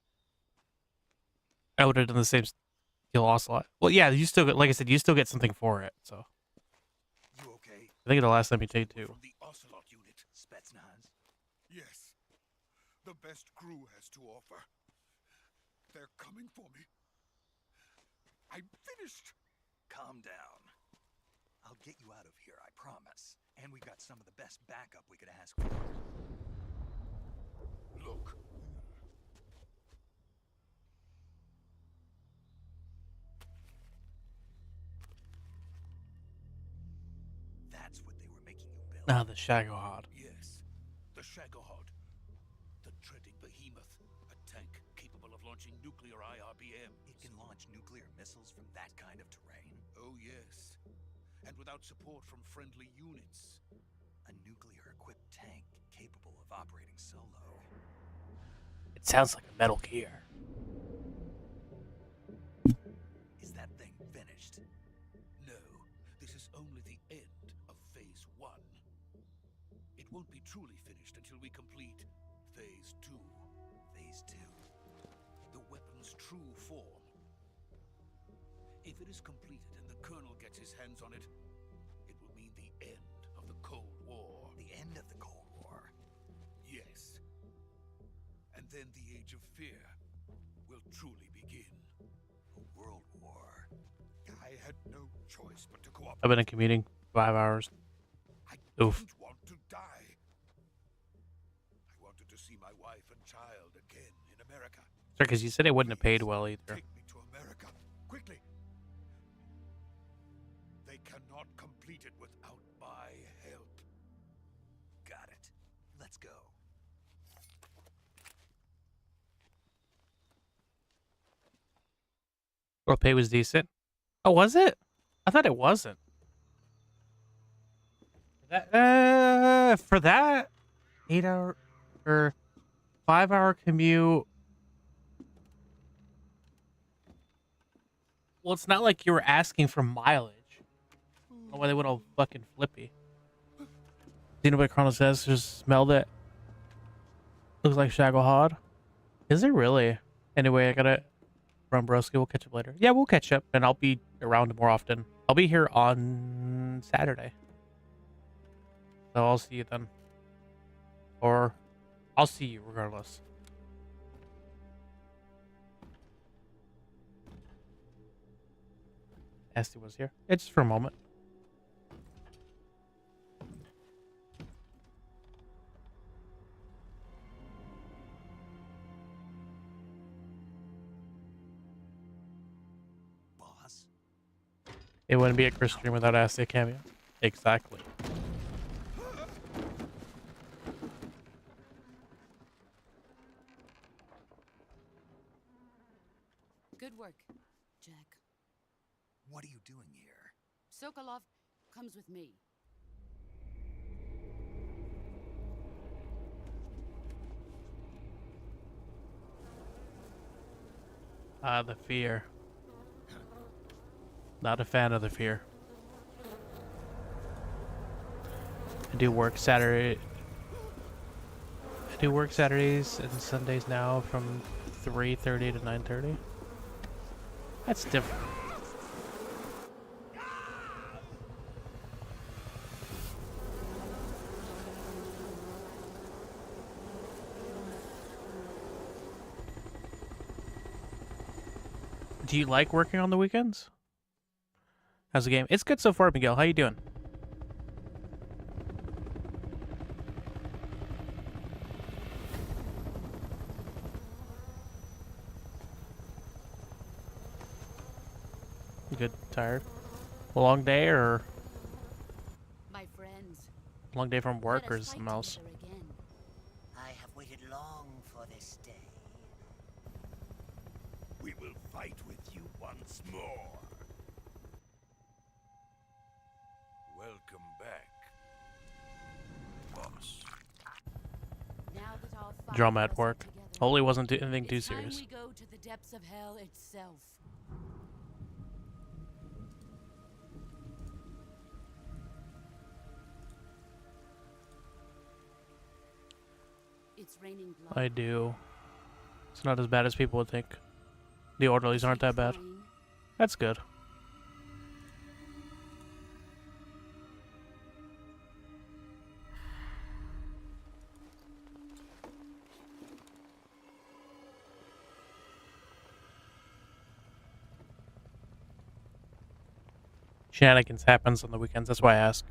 I would have done the same deal also. Well, yeah, you still get, like I said, you still get something for it. So You okay? I think the last time you take We're two. from the Ocelot unit. Spetsnaz? Yes. The best GRU has to offer. They're coming for me. I'm finished. Calm down. I'll get you out of here, I promise. And we got some of the best backup we could ask for. Look. That's what they were making you build. Ah, the Shagohod. Yes. The Shagohod. The treading behemoth. A tank capable of launching nuclear IRBM. It can launch nuclear missiles from that kind of terrain. Oh, yes. And without support from friendly units. A nuclear-equipped tank capable of operating solo. It sounds like a Metal Gear. Is that thing finished? No, this is only the end of Phase 1. won't be truly finished until we complete Phase 2. Phase 2. The weapon's true form. If it is completed and the Colonel gets his hands on it, it will mean the end of the Cold War. The end of the Cold War? Yes. And then the Age of Fear will truly begin. A world war. I had no choice but to cooperate. I've been commuting 5 hours. I Oof. didn't want to die. I wanted to see my wife and child again in America. Sure, because you said it wouldn't have paid well either. Take me to America, quickly. They cannot complete it without my help. Got it. Let's go. Girl pay was decent. Oh, was it? I thought it wasn't. For that 8-hour or 5-hour commute. Well, it's not like you were asking for mileage. I don't know why they went all fucking flippy. Xenoblade Chronicles says, just smelled it. Looks like Shagohod. Is it really? Anyway, I gotta run, broski. We'll catch up later. Yeah, we'll catch up, and I'll be around more often. I'll be here on Saturday. So I'll see you then. Or I'll see you regardless. Asti was here. It's just for a moment. Boss? It wouldn't be a Chris stream without Asti cameo. Exactly. Good work, Jack. What are you doing here? Sokolov comes with me. The fear. Not a fan of the fear. I do work Saturday. I do work Saturdays and Sundays now from 3:30 to 9:30. That's different. Do you like working on the weekends? How's the game? It's good so far, Miguel. How you doing? You good? Tired? A long day or My friends. long day from work let or us fight something else? together again. I have waited long for this day. We will fight with you once more. Welcome back, boss. Now that all five Drama of at us are work. together, Hopefully, it wasn't anything too it's time serious. we go to the depths of hell itself. It's raining blood. I do. It's not as bad as people would think. The orderlies aren't that bad. Crying. That's good. Shenanigans happens on the weekends. That's why I ask.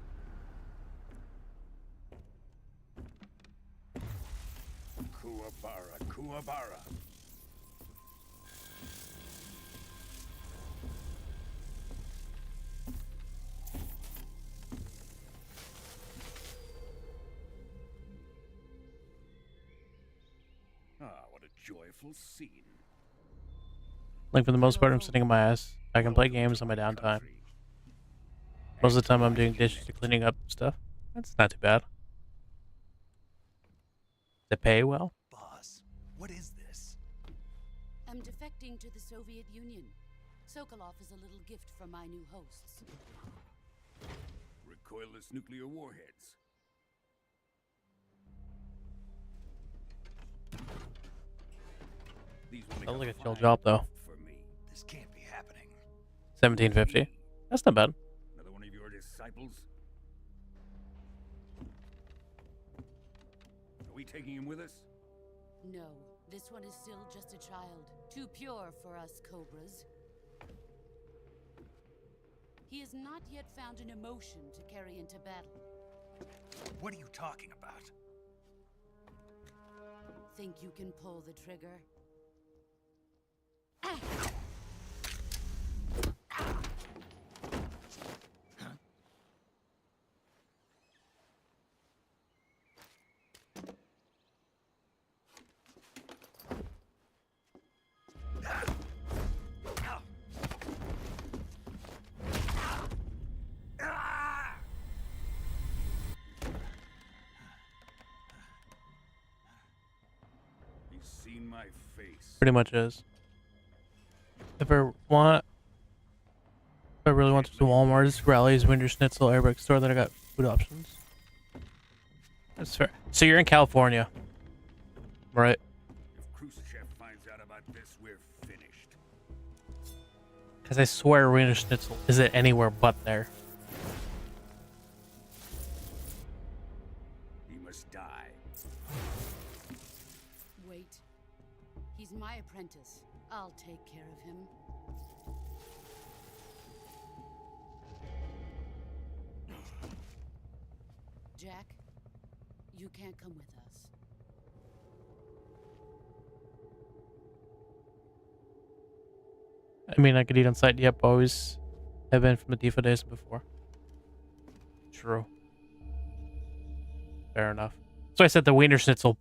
Kuwabara, Kuwabara. Ah, what a joyful scene. Like for the most part, I'm sitting on my ass. I can play games on my downtime. Most of the time, I'm doing dishes or cleaning up stuff. That's not too bad. They pay well. Boss, what is this? I'm defecting to the Soviet Union. Sokolov is a little gift from my new hosts. Recoilless nuclear warheads. These will make Sounds like a chill fine job, though. gift for me. This can't be happening. 1750. That's not bad. Another one of your disciples? Are we taking him with us? No, this one is still just a child. Too pure for us cobras. He has not yet found an emotion to carry into battle. What are you talking about? Think you can pull the trigger? He's seen my face. Pretty much is. If I really want to Walmart's, Rally's, Winter Schnitzel, Airbrick store, then I got food options. That's fair. So you're in California, right? If Khrushchev finds out about this, we're finished. Because I swear Winter Schnitzel isn't anywhere but there. He must die. Wait. He's my apprentice. I'll take care of him. Jack, you can't come with us. I mean, I could eat on site. Yep, always have been from the Tifa days before. True. Fair enough. So I said the Wiener Schnitzel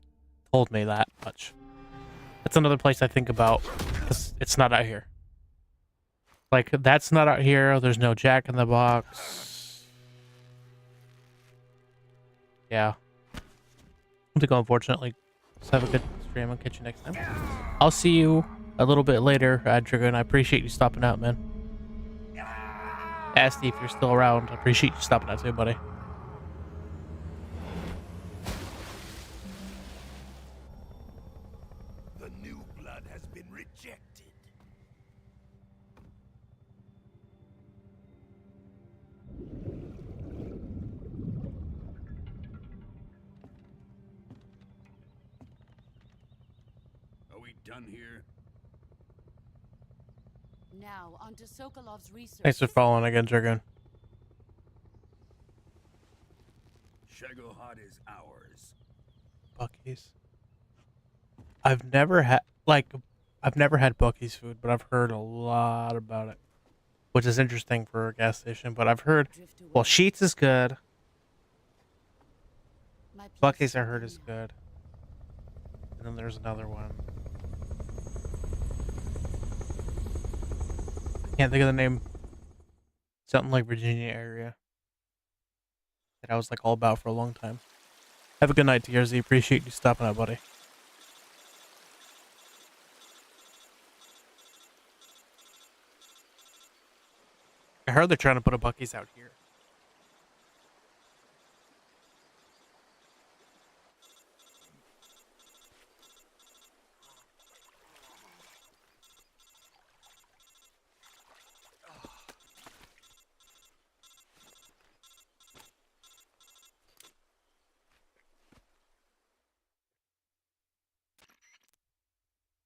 told me that much. That's another place I think about because it's not out here. Like, that's not out here. There's no Jack in the Box. Yeah. I think, unfortunately, let's have a good stream. I'll catch you next time. I'll see you a little bit later, Dragon. I appreciate you stopping out, man. Asti, if you're still around, I appreciate you stopping out too, buddy. The new blood has been rejected. Are we done here? Now, on to Sokolov's research. Thanks for following again, Dragon. Shagohod is ours. Bucky's. I've never had Bucky's food, but I've heard a lot about it, which is interesting for a gas station. But I've heard, well, Sheets is good. Bucky's I heard is good, and then there's another one. I can't think of the name. Something like Virginia area that I was like all about for a long time. Have a good night, TRZ. Appreciate you stopping out, buddy. I heard they're trying to put a Bucky's out here.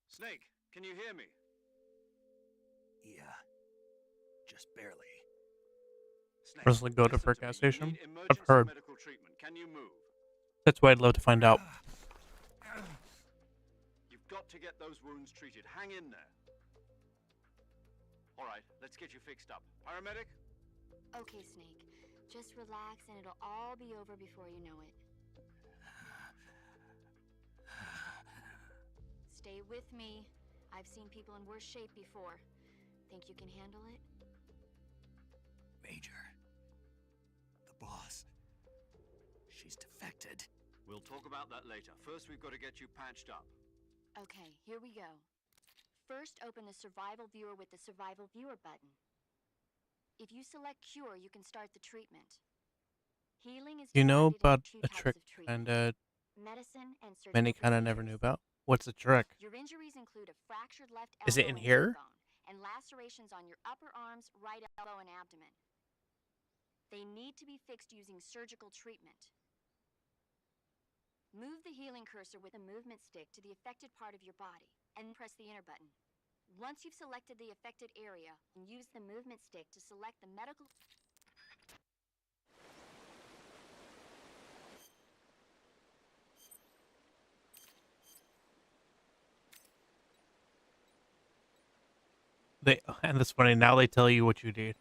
Snake, can you hear me? Yeah. Just barely. Snake, Personally go to listen for a me. gas You station? need I've emergency heard. medical treatment. Can you move? That's what I'd love to find out. You've got to get those wounds treated. Hang in there. All right, let's get you fixed up. Paramedic? Okay, Snake. Just relax and it'll all be over before you know it. Stay with me. I've seen people in worse shape before. Think you can handle it? Major. The boss. She's defected. We'll talk about that later. First, we've got to get you patched up. Okay, here we go. First, open the Survival Viewer with the Survival Viewer button. If you select Cure, you can start the treatment. Healing is You know divided into about two a types trick of treatment. and Medicine and many surgical kind of never procedures. knew about? What's the trick? Your injuries include a fractured left elbow Is it in and here? hip bone, and lacerations on your upper arms, right elbow, and abdomen. They need to be fixed using surgical treatment. Move the healing cursor with a movement stick to the affected part of your body, and press the enter button. Once you've selected the affected area, use the movement stick to select the medical... And that's funny. Now they tell you what you need.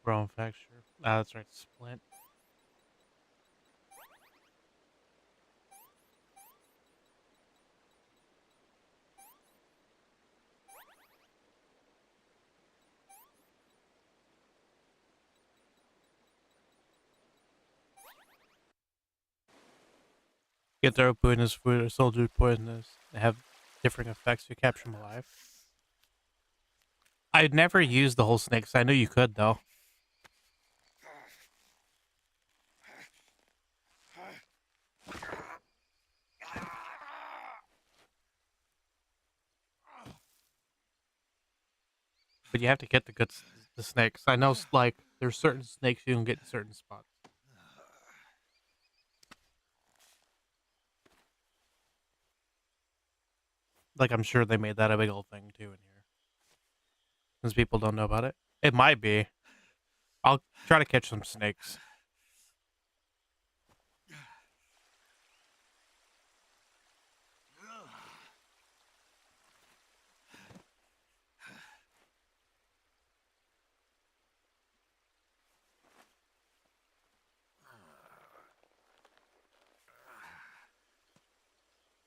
Bone fracture. Ah, that's right. Splint. Get throw poisonous food or soldier poisonous. They have different effects to capture them alive. I'd never used the whole snakes. I knew you could though. But you have to get the snakes. I know, like, there's certain snakes you can get in certain spots. Like, I'm sure they made that a big old thing, too, in here. Since people don't know about it. It might be. I'll try to catch some snakes.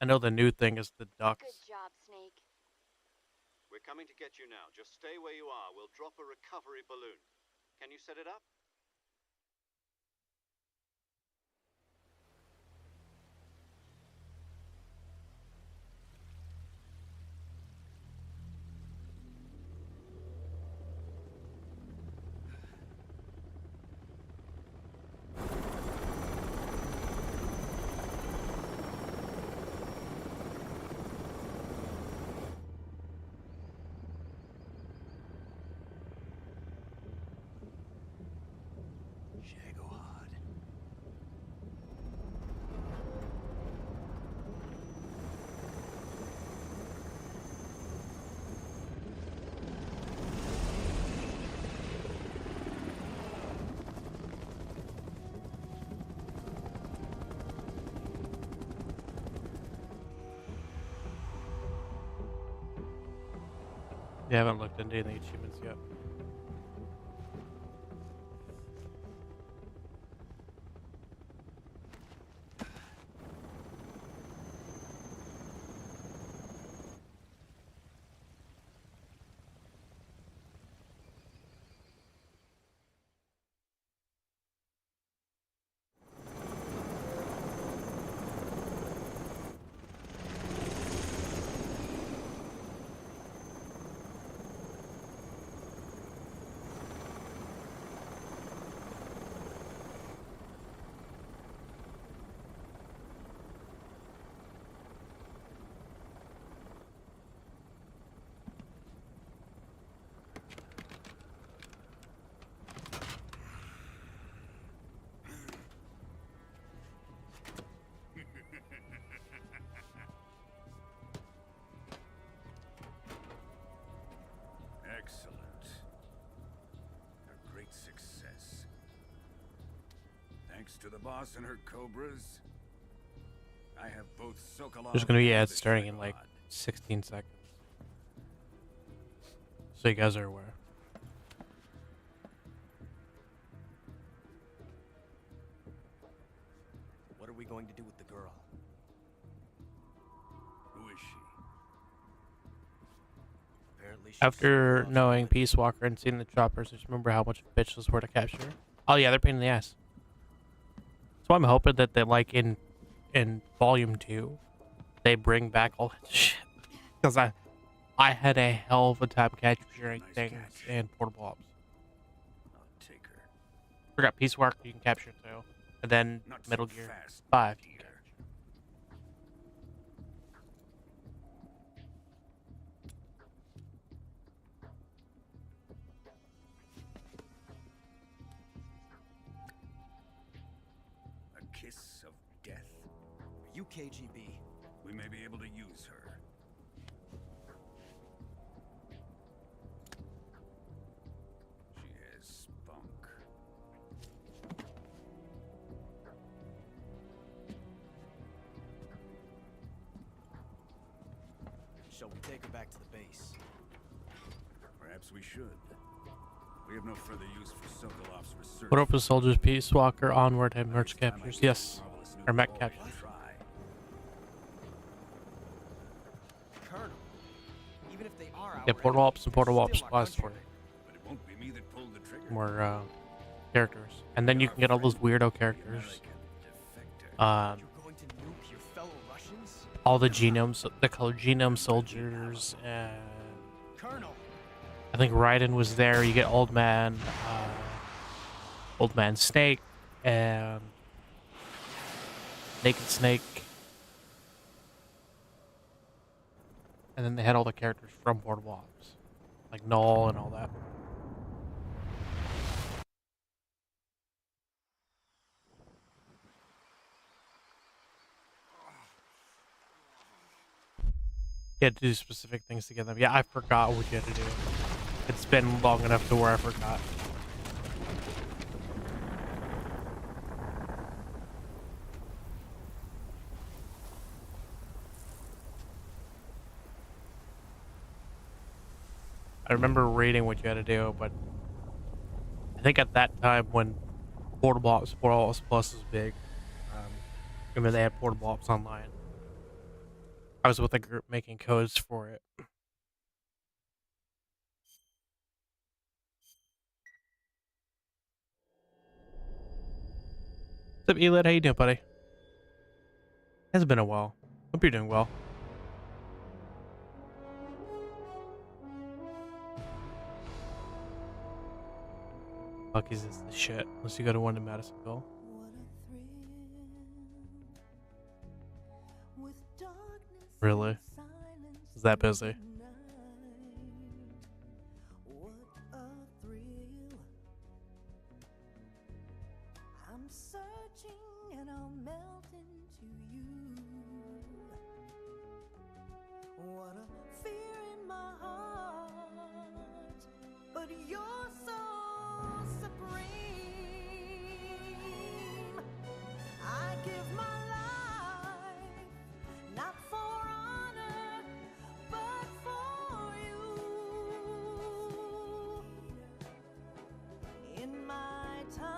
I know the new thing is the ducks. Good job, Snake. We're coming to get you now. Just stay where you are. We'll drop a recovery balloon. Can you set it up? Shagohod. You haven't looked into any achievements yet. Excellent. A great success. Thanks to the boss and her cobras, I have both Sokolov There's gonna be and ads the starting in Shadow like Lord. 16 seconds. So you guys are aware. What are we going to do with the girl? Who is she? Apparently she's After Sokolov's knowing woman. Peace Walker and seeing the choppers, just remember how much bitch those were to capture. Oh yeah, they're a pain in the ass. So I'm hoping that they like in Volume 2, they bring back all that shit. Because I had a hell of a time capturing Nice things catch. in Portable Ops. I'll take her. Forgot Peace Walker you can capture too, and then Not so Metal Gear fast, 5. you can dear. capture. A kiss of death. Are you KGB? We may be able to use her. She has spunk. Shall we take her back to the base? Perhaps we should. We have no further use for Sokolov's research. What up with Soldiers Peace Walker onward and merch This time I captures? think Yes, marvelous new or mech Thor captures. will try. Colonel, even if they are Yeah, our Portal enemy, Ops and Portal they're Ops still our plus for countrymen. But it won't be me that pulled the trigger. more characters, and then you can get all those weirdo characters. Defector. You're going to nuke your fellow Russians? All the genomes, the color genome soldiers, and Colonel, I think Raiden was there. You get Old Man Snake, and Naked Snake, and then they had all the characters from Portable Ops, like Null and all that. You had to do specific things to get them. Yeah, I forgot what you had to do. It's been long enough to where I forgot. I remember reading what you had to do, but I think at that time when Portable Ops Plus was big, remember they had Portable Ops Online. I was with a group making codes for it. What's up, Elid? How you doing, buddy? Hasn't been a while. Hope you're doing well. Buc-ee's is the shit. Unless you go to one in Madisonville. Really? Is that busy? I'm searching and I'll melt into you. What a fear in my heart, but you're so supreme. I give my life not for honor, but for you. In my time,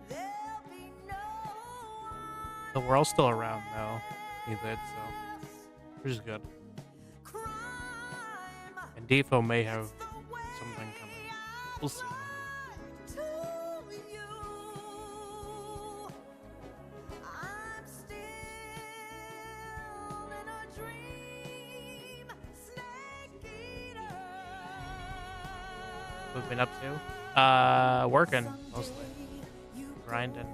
there'll be no So we're all still around now, Elid, so which is good. And Defo may have something coming. We'll see. to you. I'm still in a dream, snake eater. What have been up to? Working mostly, grinding,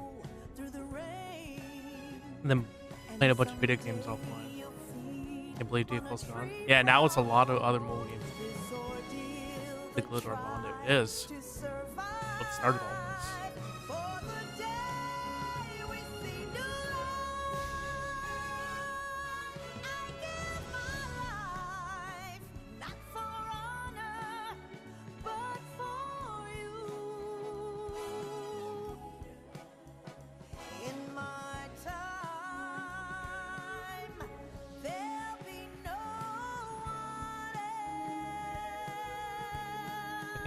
and then playing a bunch of video games offline. Can't believe Default's gone. Yeah, now it's a lot of other mobile games. The Glitter Armando is what started all this. In my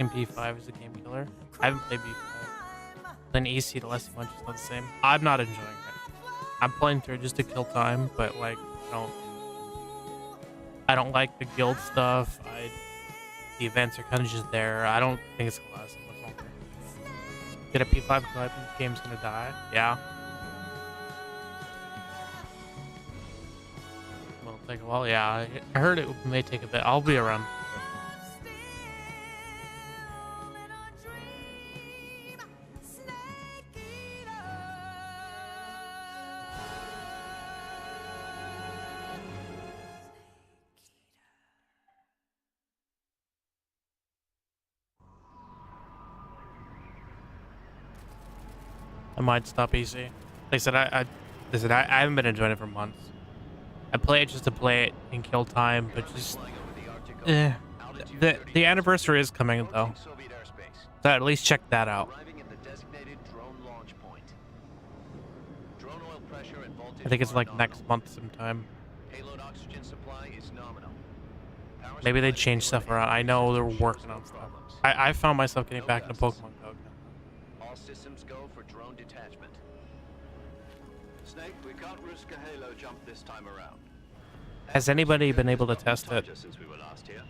think P5 is a game killer. I haven't played P5. Then EC the last one just not the same. I'm not enjoying it. I'm playing through just to kill time, but like I don't like the guild stuff. The events are kind of just there. I don't think it's gonna last much longer. Get a P5 clip and the game's gonna die. Yeah. Will it take a while? Yeah, I heard it may take a bit. I'll be around. I might stop EC. Like I said, I haven't been enjoying it for months. I play it just to play it and kill time, but just the anniversary is coming though. So at least check that out. I think it's like next month sometime. Maybe they change stuff around. I know they're working on stuff. I found myself getting back into Pokemon Go. All systems go for drone detachment. Snake, we can't risk a halo jump this time around. Has anybody been able to test it? Since we were last here.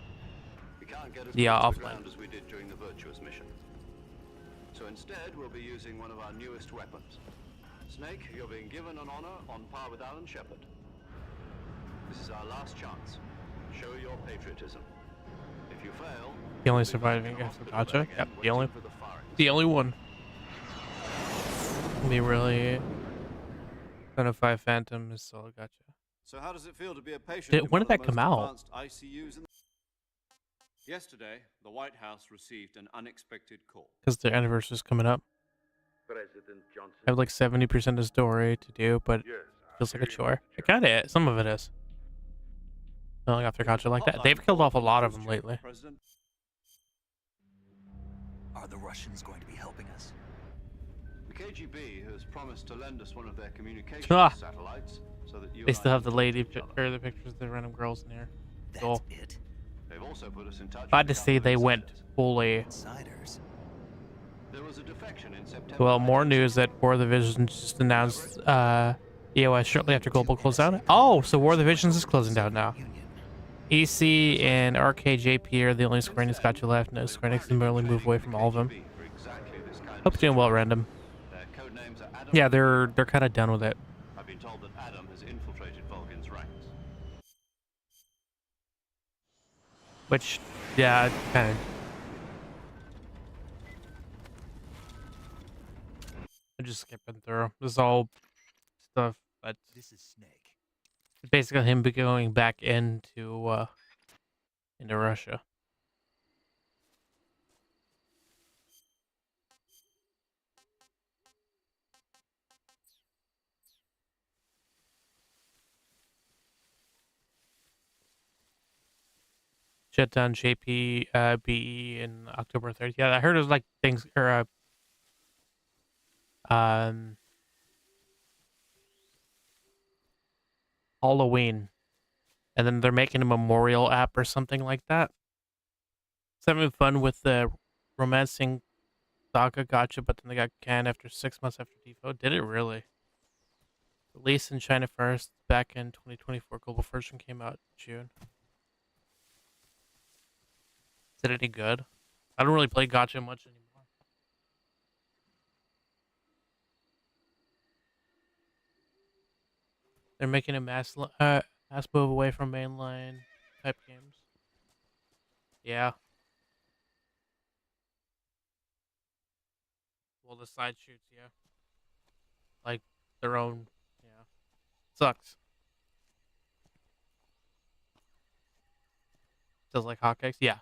We can't get as Yeah, close to the offline. ground as we did during the Virtuous mission. So instead, we'll be using one of our newest weapons. Snake, you're being given an honor on par with Alan Shepard. This is our last chance. Show your patriotism. If you fail, The only surviving after Gotcha? Yep, the only one. Be really. Identify Phantom is still Gotcha. So how does it feel to be a patient? When did that come out? Yesterday, the White House received an unexpected call. Because their anniversary is coming up. President Johnson. I have like 70% of story to do, but it feels like a chore. It kind of is. Some of it is. Going after Gotcha like that. They've killed off a lot of them lately. Are the Russians going to be helping us? The KGB has promised to lend us one of their communications Ah. satellites, so that you They and still I have the can lady talk to each other. or the pictures of the random girls in here. That's Cool. it. They've also put us in touch Glad to with a see couple they of went insiders. fully. Insiders. There was a defection in September. Well, more news that War of the Visions just announced EOS shortly after Global closed down. Oh, so War of the Visions is closing down now. EC and RKJP are the only Square Enix Gotcha left. No, Square Enix has merely moved away from all of them. Hope you're doing well, Random. Their code names are Adam. Yeah, they're kind of done with it. I've been told that Adam has infiltrated Vulcan's ranks. Which, yeah, kind of. I'm just skipping through. This is all stuff that's This is Snake. basically him going back into Russia. Shut down JP BE in October 30th. Yeah, I heard it was like things or Halloween, and then they're making a memorial app or something like that. It's having fun with the romancing Saga Gotcha, but then they got canned after 6 months after default. Did it really? Released in China first, back in 2024. Global version came out in June. Is it any good? I don't really play Gotcha much anymore. They're making a mass move away from mainline type games. Yeah. Well, the side shoots, yeah. Like their own, yeah. Sucks. Does like hotcakes? Yeah.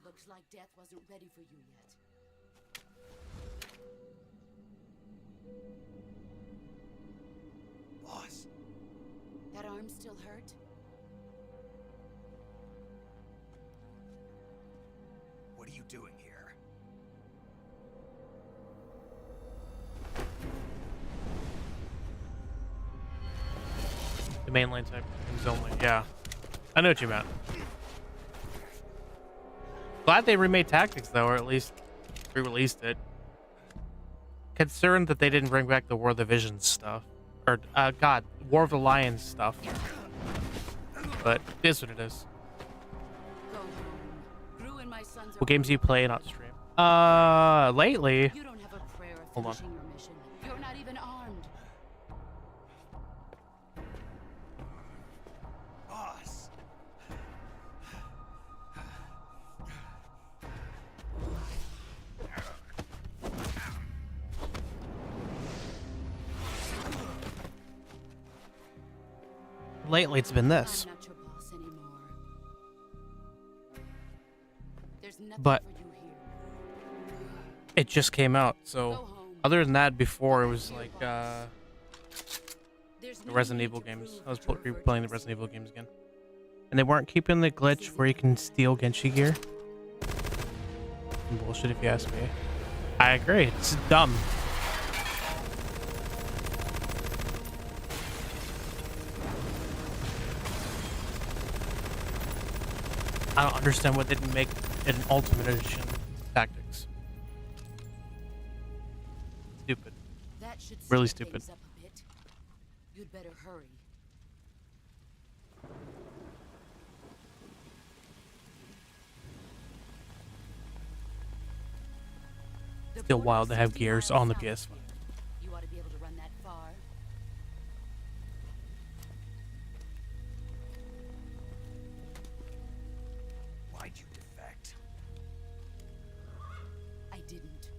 Looks like death wasn't ready for you yet. Boss. That arm still hurt? What are you doing here? The mainline type games only. Yeah, I know what you meant. Glad they remade Tactics though, or at least re-released it. Concerned that they didn't bring back the War of the Visions stuff, or God, War of the Lions stuff. But it is what it is. Go home. Gru and my sons are What games do you play and not stream? Lately. You don't have a prayer of Hold on. finishing your mission. You're not even armed. Boss! Lately, it's been this. I'm not your boss anymore. There's nothing But for you here. it just came out, Go so home. other than that, before it was like There's the no Resident need Evil to games. prove I was that you're a replaying the virtuous Resident Evil soul. games again, and they weren't keeping the glitch where you can steal Genshi gear. Bullshit, if you ask me. I agree. It's dumb. I don't understand what they didn't make it an Ultimate Edition Tactics. Stupid. That should Really speed stupid. things up a bit. You'd better hurry. The Still border's wild to have 60 gears miles on the south of PS5. here. You ought to be able to run that far. Why'd you defect? I didn't.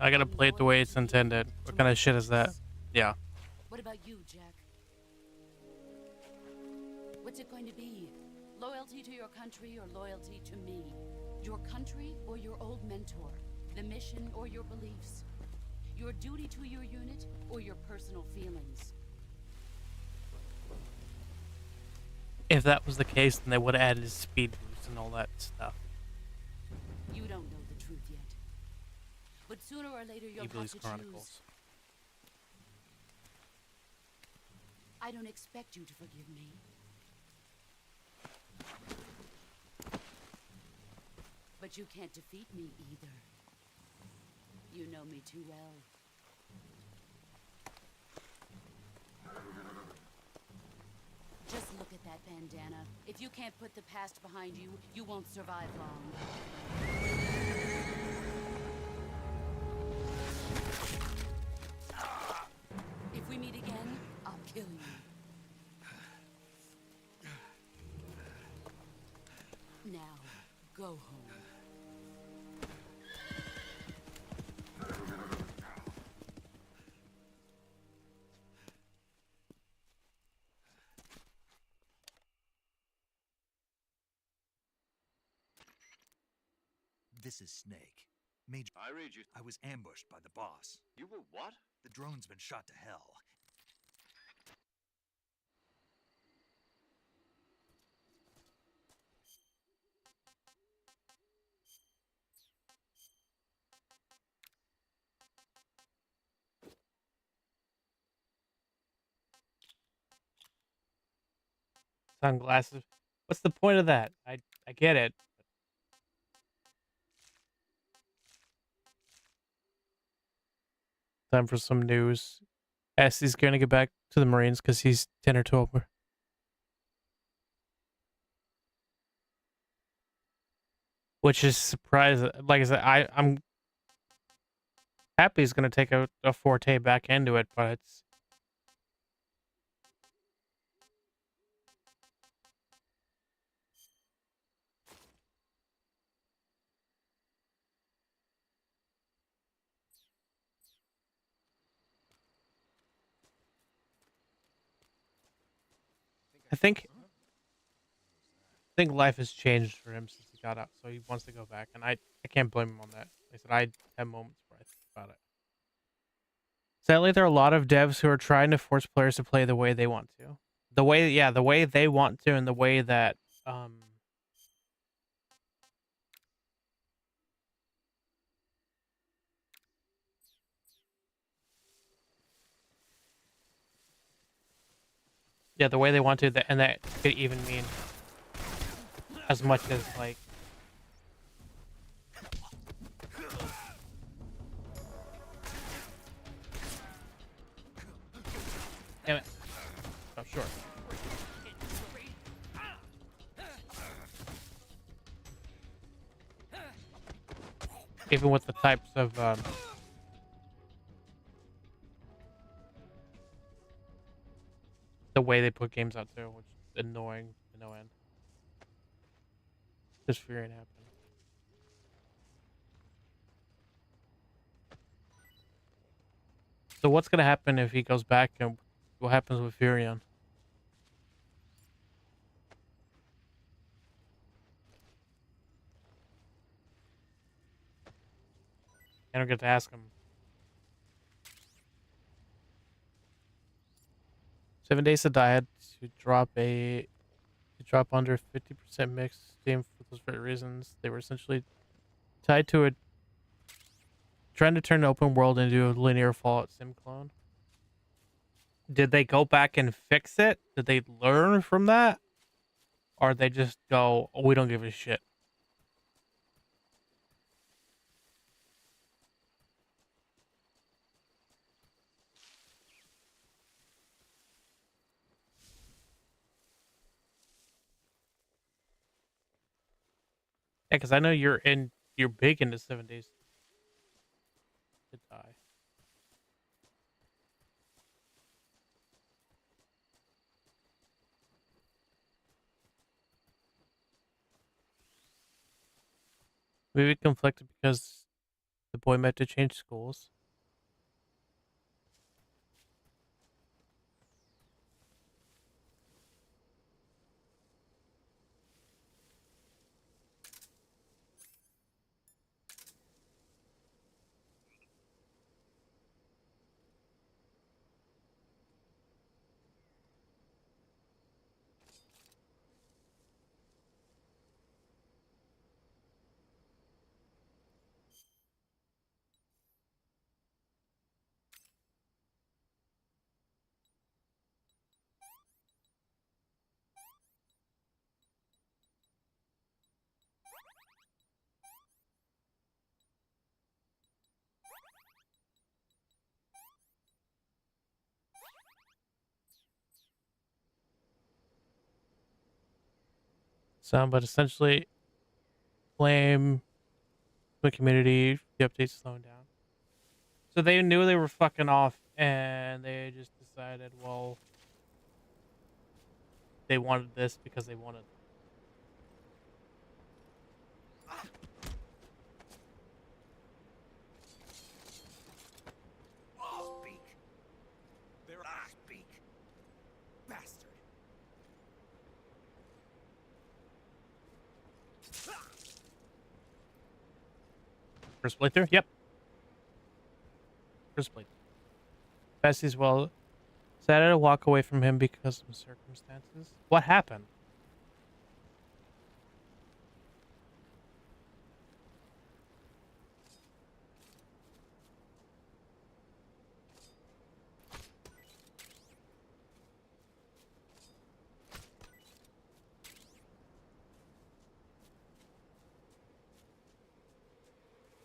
I gotta play it the way it's intended. What kind of shit is that? Yeah. What about you, Jack? What's it going to be? Loyalty to your country or loyalty to me? Your country or your old mentor? The mission or your beliefs? Your duty to your unit or your personal feelings? If that was the case, then they would have added speed boost and all that stuff. You don't know the truth yet. But sooner or later you'll have Evil's to Chronicles. choose. I don't expect you to forgive me. But you can't defeat me either. You know me too well. Just look at that bandana. If you can't put the past behind you, you won't survive long. If we meet again, I'll kill you. Now, go home. This is Snake. Major, I read you. I was ambushed by the boss. You were what? The drone's been shot to hell. Sunglasses. What's the point of that? I get it. Time for some news. He's going to get back to the Marines because he's 10 or 12. Which is surprising. Like I said, I'm happy he's going to take a forte back into it, but it's I think life has changed for him since he got out, so he wants to go back, and I can't blame him on that. Like I said, I have moments where I think about it. Sadly, there are a lot of devs who are trying to force players to play the way they want to. The way they want to, and the way that the way they want to, and that could even mean as much as like damn it. Oh, sure. Even with the types of the way they put games out too, which is annoying to no end. Just fearing it happening. So what's gonna happen if he goes back, and what happens with Furion? I don't get to ask him. 7 Days to Die had to drop under 50% mixed game for those very reasons. They were essentially tied to it, trying to turn the open world into a linear Fallout sim clone. Did they go back and fix it? Did they learn from that? Or they just go, oh, we don't give a shit? Yeah, because I know you're big into 7 Days to Die. Maybe conflicted because the boy meant to change schools. But essentially, blame the community, the updates slowing down. So they knew they were fucking off, and they just decided, well, they wanted this because they wanted it. Speak. There I speak. Bastard. First playthrough? Yep. First playthrough. Bessie's well. Decided to walk away from him because of circumstances. What happened?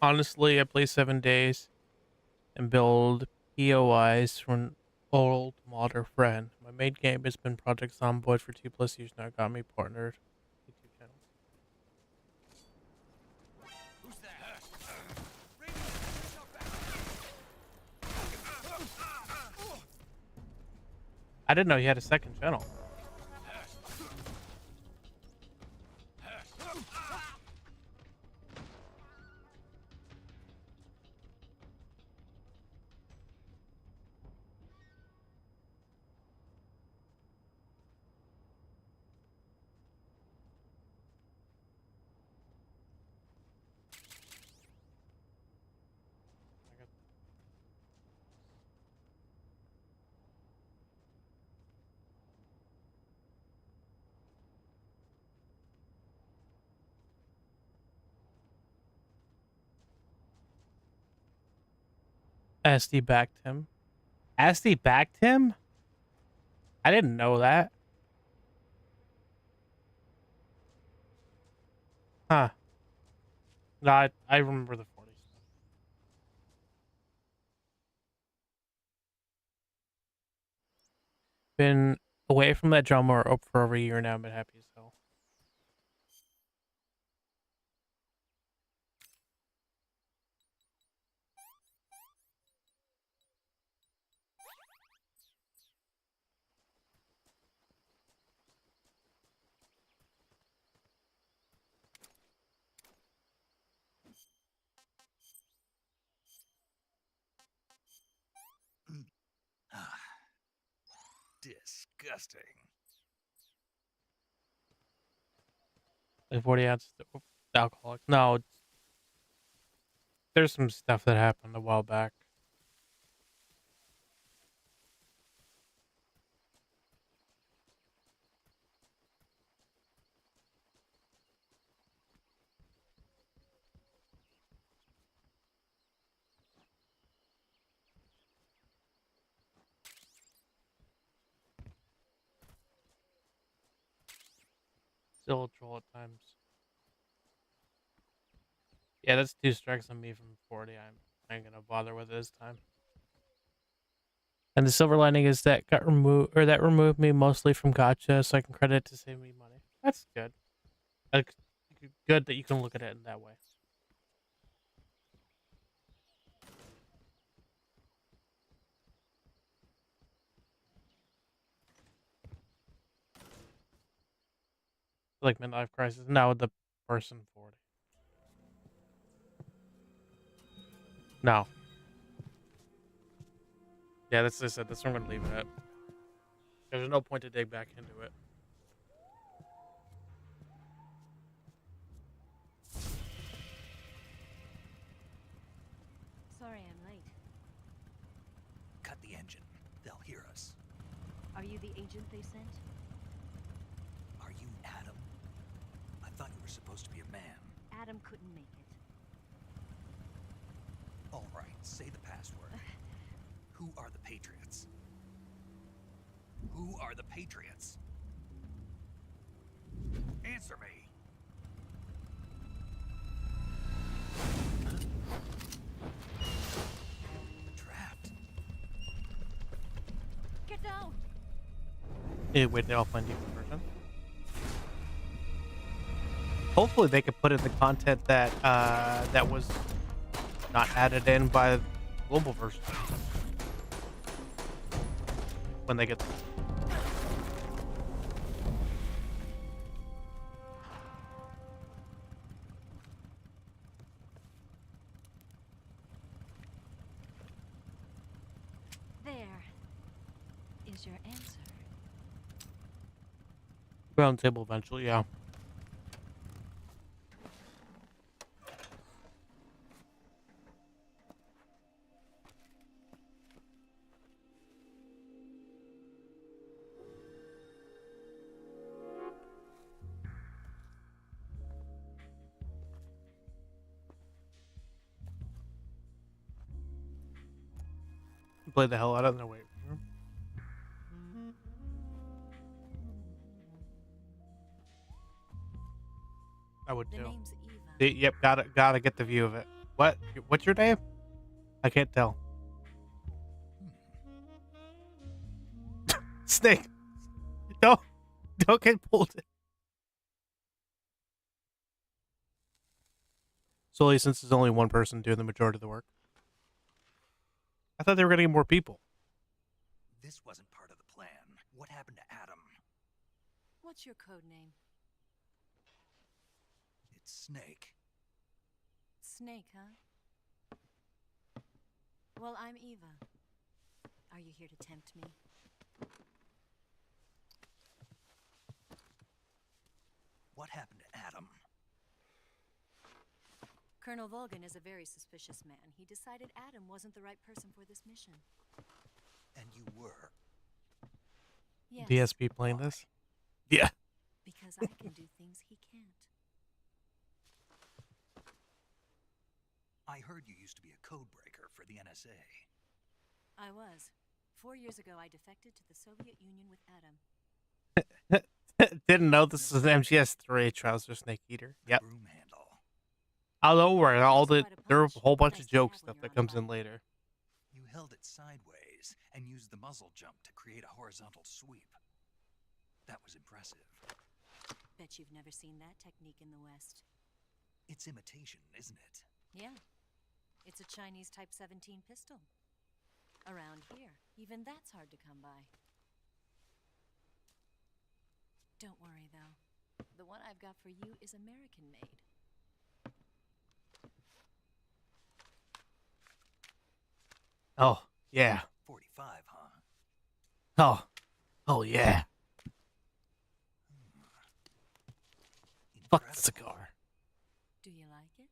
Honestly, I play 7 Days and build POIs for an old modder friend. My main game has been Project Zomboid for 2+ years now. Got me partnered. YouTube channel. Who's that? I didn't know he had a second channel. SD backed him. SD backed him? I didn't know that. Huh. No, I remember the 40s. Been away from that drummer for over a year now, but happy as hell. Disgusting. Like 40 ounces of alcoholics. No, there's some stuff that happened a while back. Still a troll at times. Yeah, that's 2 strikes on me from 40. I ain't gonna bother with it this time. And the silver lining is that got removed, or that removed me mostly from Gacha, so I can credit it to save me money. That's good. Like, good that you can look at it in that way. Like midlife crisis. Now the person 40. No. Yeah, that's what I said. That's where I'm gonna leave it at. There's no point to dig back into it. Sorry I'm late. Cut the engine. They'll hear us. Are you the agent they sent? Are you Adam? I thought you were supposed to be a man. Adam couldn't make it. All right, say the password. Who are the Patriots? Who are the Patriots? Answer me. Trapped. Get down! Wait, the offline default version. Hopefully they could put in the content that that was not added in by the global version when they get. There is your answer. Round table eventually, yeah. Play the hell out of it. Wait. I would The too. name's Eva. Yep, gotta get the view of it. What? What's your name? I can't tell. Snake. Don't get pulled. Solely since there's only one person doing the majority of the work. I thought they were gonna get more people. This wasn't part of the plan. What happened to Adam? What's your code name? It's Snake. Snake, huh? Well, I'm Eva. Are you here to tempt me? What happened to Adam? Colonel Volgin is a very suspicious man. He decided Adam wasn't the right person for this mission. And you were. Yes. DSP playing this? Yeah. Because I can do things he can't. I heard you used to be a codebreaker for the NSA. I was. 4 years ago, I defected to the Soviet Union with Adam. Didn't know this was an MGS3 Trouser Snake Eater. Yep. Broom handle. I don't worry, there are a whole bunch of joke stuff that comes in later. You held it sideways and used the muzzle jump to create a horizontal sweep. That was impressive. Bet you've never seen that technique in the West. It's imitation, isn't it? Yeah. It's a Chinese Type 17 pistol. Around here, even that's hard to come by. Don't worry, though. The one I've got for you is American-made. Oh, yeah. 45, huh? Oh, yeah. Fuck the cigar. Do you like it?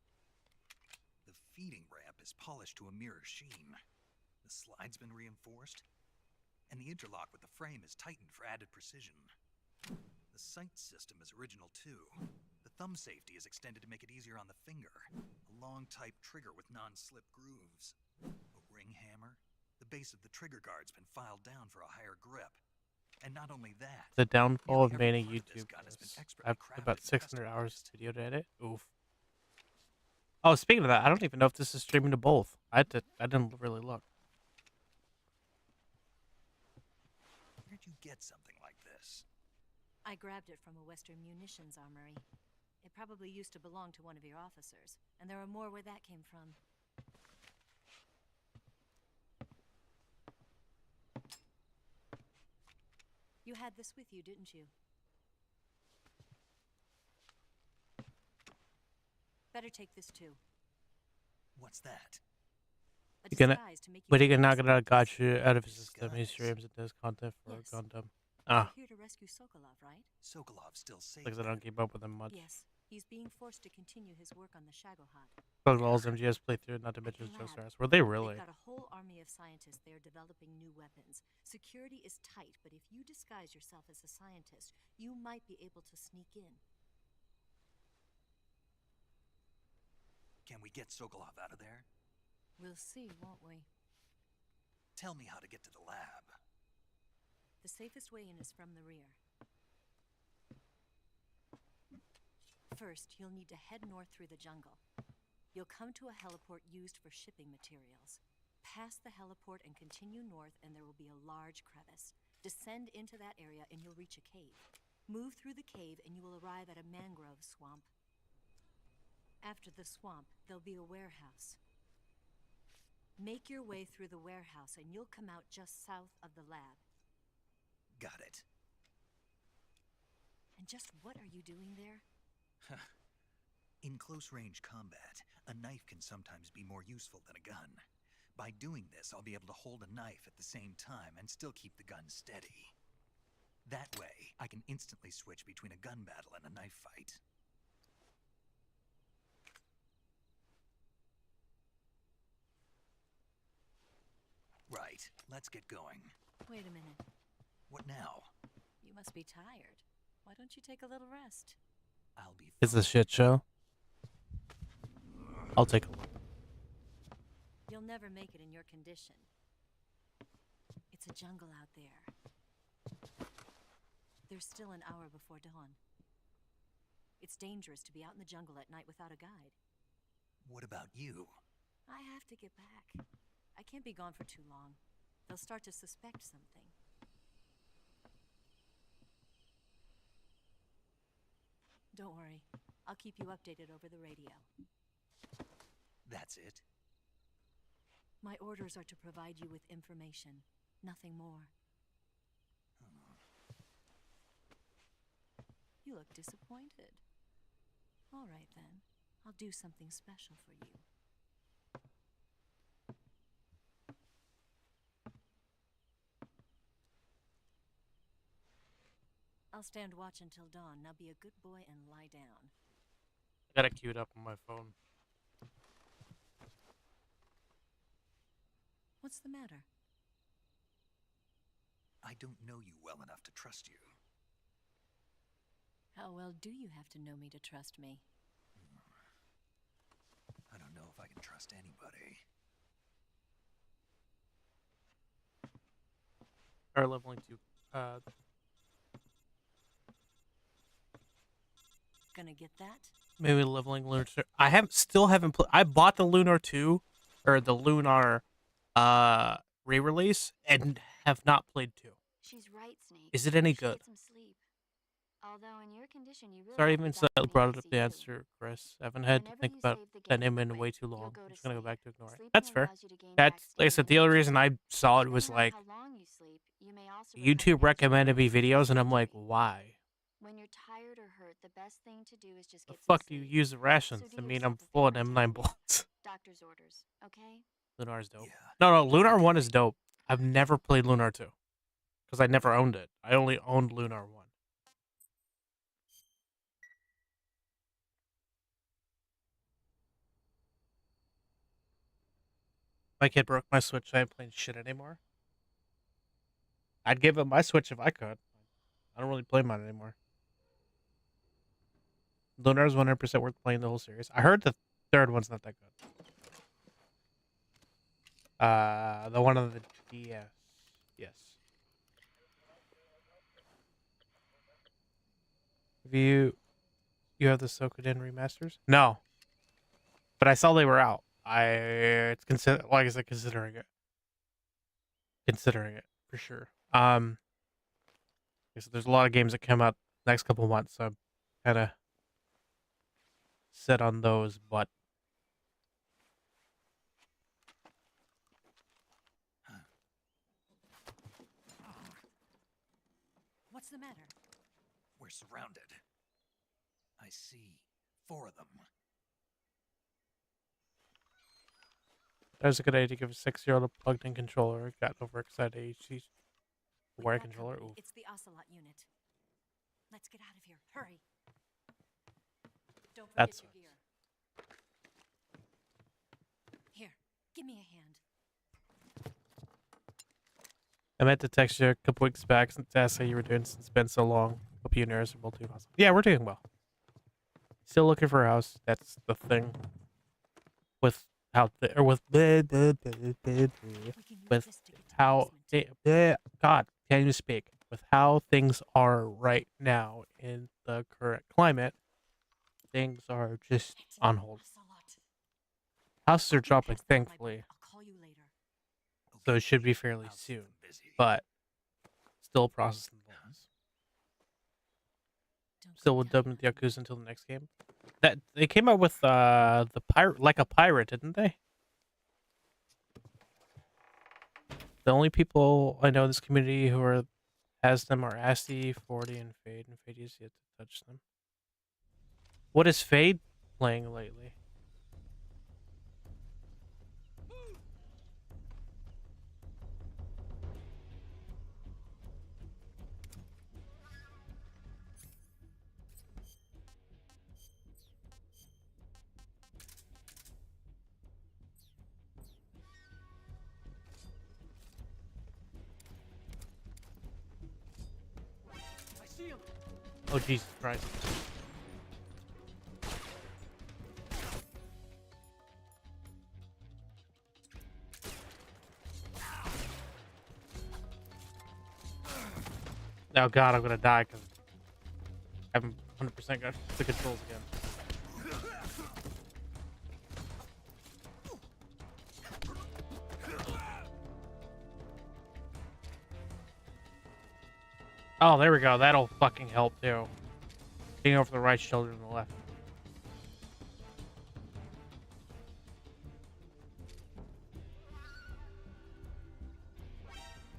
The feeding ramp is polished to a mirror sheen. The slide's been reinforced, and the interlock with the frame is tightened for added precision. The sight system is original too. The thumb safety is extended to make it easier on the finger. A long type trigger with non-slip grooves. A ring hammer. The base of the trigger guard's been filed down for a higher grip. And not only that, The downfall of nearly every main part of this YouTube gun has been is expertly I've crafted about and 600 hours customized. of video to edit. Oof. Oh, speaking of that, I don't even know if this is streaming to both. I didn't really look. Where'd you get something like this? I grabbed it from a Western munitions armory. It probably used to belong to one of your officers, and there are more where that came from. You had this with you, didn't you? Better take this too. What's that? A You're gonna, disguise to make you but he look not like gonna got something. you out of his system. He streams and does content for Yes. Gundam. Ah, You're here to rescue Sokolov, right? Sokolov's still safe. because I don't keep up with him much. Yes. He's being forced to continue his work on the Shagohod. Buggles MGS playthrough, not to mention Lab. Joe Were they really? They've got a whole army of scientists there developing new weapons. Security is tight, but if you disguise yourself as a scientist, you might be able to sneak in. Can we get Sokolov out of there? We'll see, won't we? Tell me how to get to the lab. The safest way in is from the rear. First, you'll need to head north through the jungle. You'll come to a heliport used for shipping materials. Pass the heliport and continue north, and there will be a large crevice. Descend into that area, and you'll reach a cave. Move through the cave, and you will arrive at a mangrove swamp. After the swamp, there'll be a warehouse. Make your way through the warehouse, and you'll come out just south of the lab. Got it. And just what are you doing there? In close-range combat, a knife can sometimes be more useful than a gun. By doing this, I'll be able to hold a knife at the same time and still keep the gun steady. That way, I can instantly switch between a gun battle and a knife fight. Right, let's get going. Wait a minute. What now? You must be tired. Why don't you take a little rest? I'll be It's a shit show. I'll take a look. You'll never make it in your condition. It's a jungle out there. There's still an hour before dawn. It's dangerous to be out in the jungle at night without a guide. What about you? I have to get back. I can't be gone for too long. They'll start to suspect something. Don't worry. I'll keep you updated over the radio. That's it? My orders are to provide you with information, nothing more. You look disappointed. All right, then. I'll do something special for you. I'll stand watch until dawn. Now be a good boy and lie down. I got it queued up on my phone. What's the matter? I don't know you well enough to trust you. How well do you have to know me to trust me? I don't know if I can trust trust anybody. Or leveling 2. Gonna get that? Maybe leveling Lunar 2. Still haven't played. I bought the Lunar 2 or the Lunar re-release and have not played 2. She's right, Snake. Is it any You should good? get some sleep. Although in your condition, you really Sorry, have even to so, dive in brought it the up to ICU. answer, Chris. I haven't had to Whenever think you about save the that game name in frame, way too you'll long. go I'm to just gonna go sleep. back to ignore it. Sleeping That's fair. allows you to gain That's back like I said. The stamina only and reason I saw it was depending on like how long you sleep, you may also recover YouTube energy recommended me from videos, and I'm like, sleep. why? When you're tired or hurt, the best thing to do is just The get some fuck do you sleep. use the rations? So do I mean, yourself I'm a full of favor and M9 take a nap. bullets. Doctor's orders, okay? Lunar's dope. Yeah. No, Lunar 1 is dope. I've never played Lunar 2 because I never owned it. I only owned Lunar 1. My kid broke my Switch. I ain't playing shit anymore. I'd give him my Switch if I could. I don't really play mine anymore. Lunar is 100% worth playing the whole series. I heard the third one's not that good. The one on the DS. Yes. Have you have the Sokoden remasters? No. But I saw they were out. It's like I said, considering it for sure. So there's a lot of games that come out next couple of months, so I'm kind of set on those. But What's the matter? We're surrounded. I see 4 of them. that was a good idea to give a 6-year-old a plugged-in controller. Got overexcited. HC We wire got controller. company. Ooh. It's the Ocelot unit. Let's get out of here. Hurry. Don't forget That's your gear. Here, give me a hand. I meant to text you a couple weeks back to ask how you were doing since it's been so long. Hope you and Eris are both doing awesome. Yeah, we're doing well. Still looking for a house. That's the thing. With how with how God, can't even speak. With how things are right now in the current climate, things are just on hold. Houses are dropping, thankfully. I'll call you later. So it should be fairly soon, but still processing things. Still with Dubbing the Yakuza until the next game. That they came out with the pirate, like a pirate, didn't they? The only people I know in this community who has them are Asti, 40, and Fade has yet to touch them. What is Fade playing lately? Oh, Jesus Christ. Oh God, I'm gonna die because I haven't 100% got the controls again. Oh, there we go. That'll fucking help too. Getting over the right shoulder and the left. I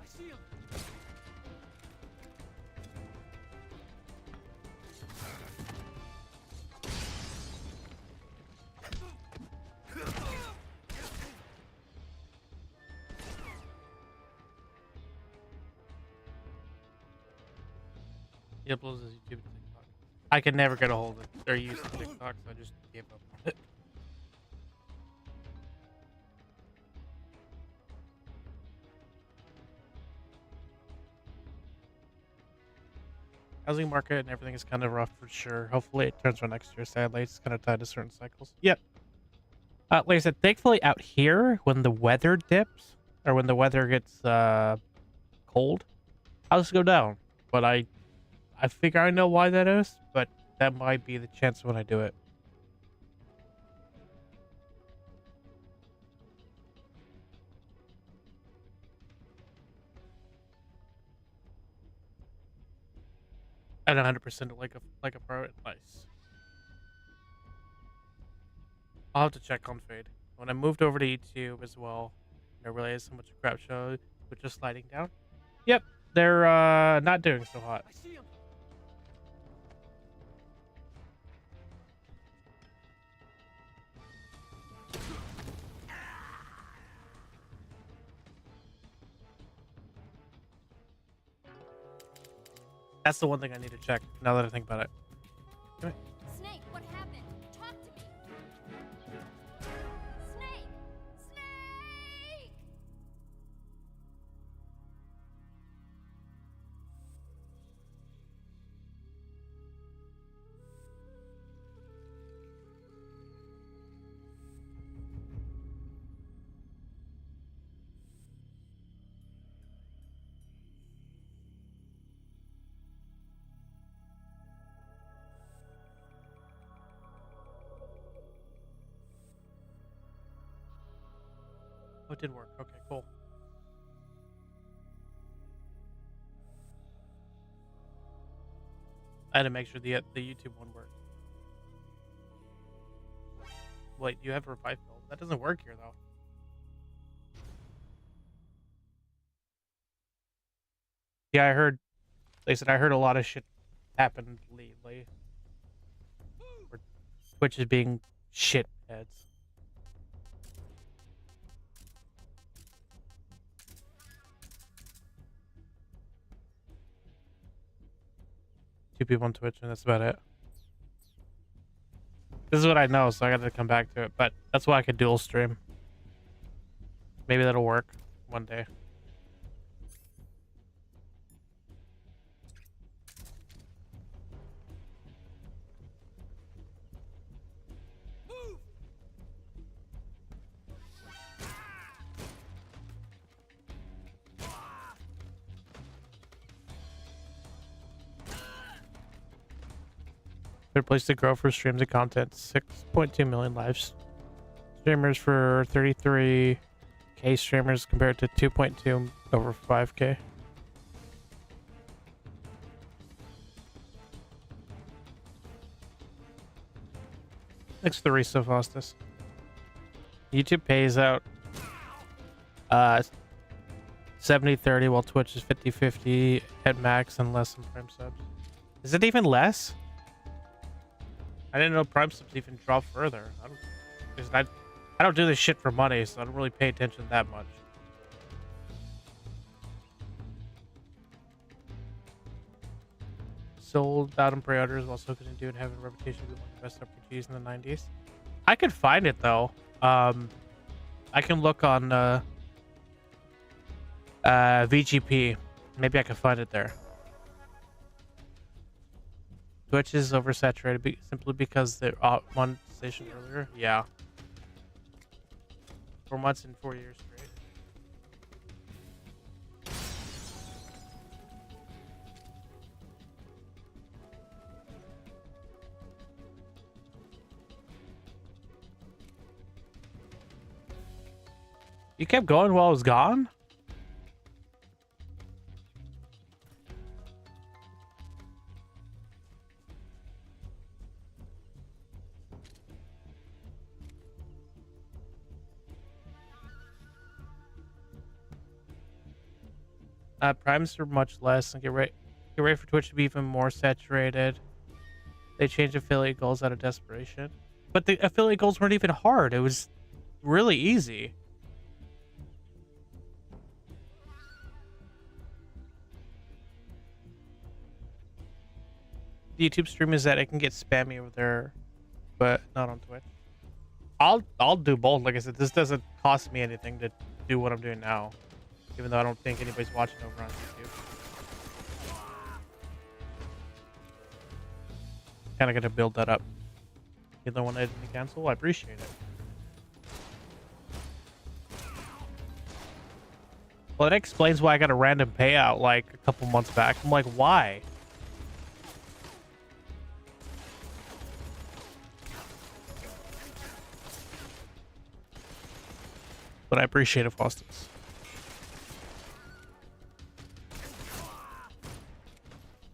see him. He uploads his YouTube to TikTok. I could never get a hold of it or use TikTok, so I just gave up on it. Housing market and everything is kind of rough for sure. Hopefully it turns around next year. Sadly, it's kind of tied to certain cycles. Yep. Like I said, thankfully out here, when the weather dips, or when the weather gets cold, houses go down. But I figure I know why that is, but that might be the chance when I do it. And 100% like a pro. Nice. I'll have to check on Fade. When I moved over to YouTube as well, I realized how much a crap show was just sliding down. Yep, they're not doing so hot. I see him. That's the one thing I need to check now that I think about it. Come here. Snake, what happened? Talk to me. Snake! Snake! Oh, it did work. Okay, cool. I had to make sure the YouTube one worked. Wait, you have a revive build? That doesn't work here though. Yeah, I heard. They said I heard a lot of shit happen lately. Where Twitch is being shit heads. Two people on Twitch, and that's about it. This is what I know, so I got to come back to it. But that's why I could dual stream. Maybe that'll work one day. Third place to grow for streams and content. 6.2 million live streamers for 33k streamers compared to 2.2 over 5k. Next to Risto Fostis. YouTube pays out 70-30 while Twitch is 50-50 at max and less than Prime subs. Is it even less? I didn't know Prime subs even drop further. I don't do this shit for money, so I don't really pay attention that much. Sold out in pre-orders while still continuing to have a reputation to be one of the best RPGs in the 90s. I could find it though. I can look on VGP. Maybe I can find it there. Twitch is oversaturated simply because they're one station earlier. Yeah. 4 months and 4 years straight. You kept going while I was gone? Primes are much less, and get ready for Twitch to be even more saturated. They changed affiliate goals out of desperation, but the affiliate goals weren't even hard. It was really easy. The YouTube stream is that I can get spammy over there, but not on Twitch. I'll do both. Like I said, this doesn't cost me anything to do what I'm doing now. Even though I don't think anybody's watching over on YouTube. Kind of got to build that up. You're the one I didn't cancel? I appreciate it. Well, that explains why I got a random payout like a couple months back. I'm like, why? But I appreciate it, Faustus.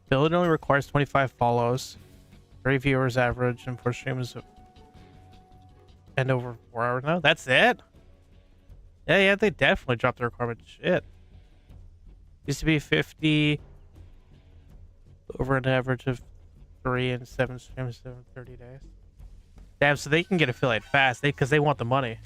Build only requires 25 follows, 3 viewers average, and 4 streams, and over 4 hours now. That's it? Yeah, they definitely dropped the requirement. Shit. Used to be 50 over an average of 3 and 7 streams in 30 days. Damn, so they can get affiliate fast, because they want the money.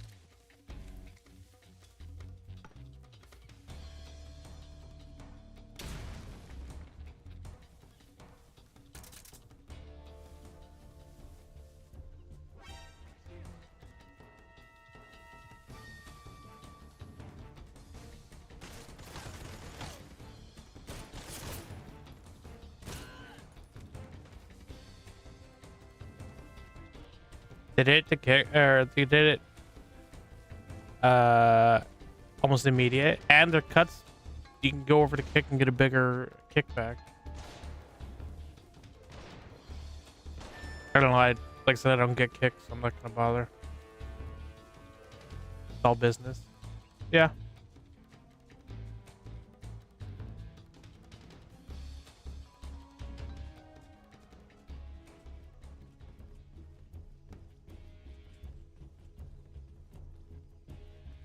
They did it to kick, or they did it almost immediate, and their cuts, you can go over to kick and get a bigger kickback. I don't know, like I said, I don't get kicks, so I'm not gonna bother. It's all business. Yeah.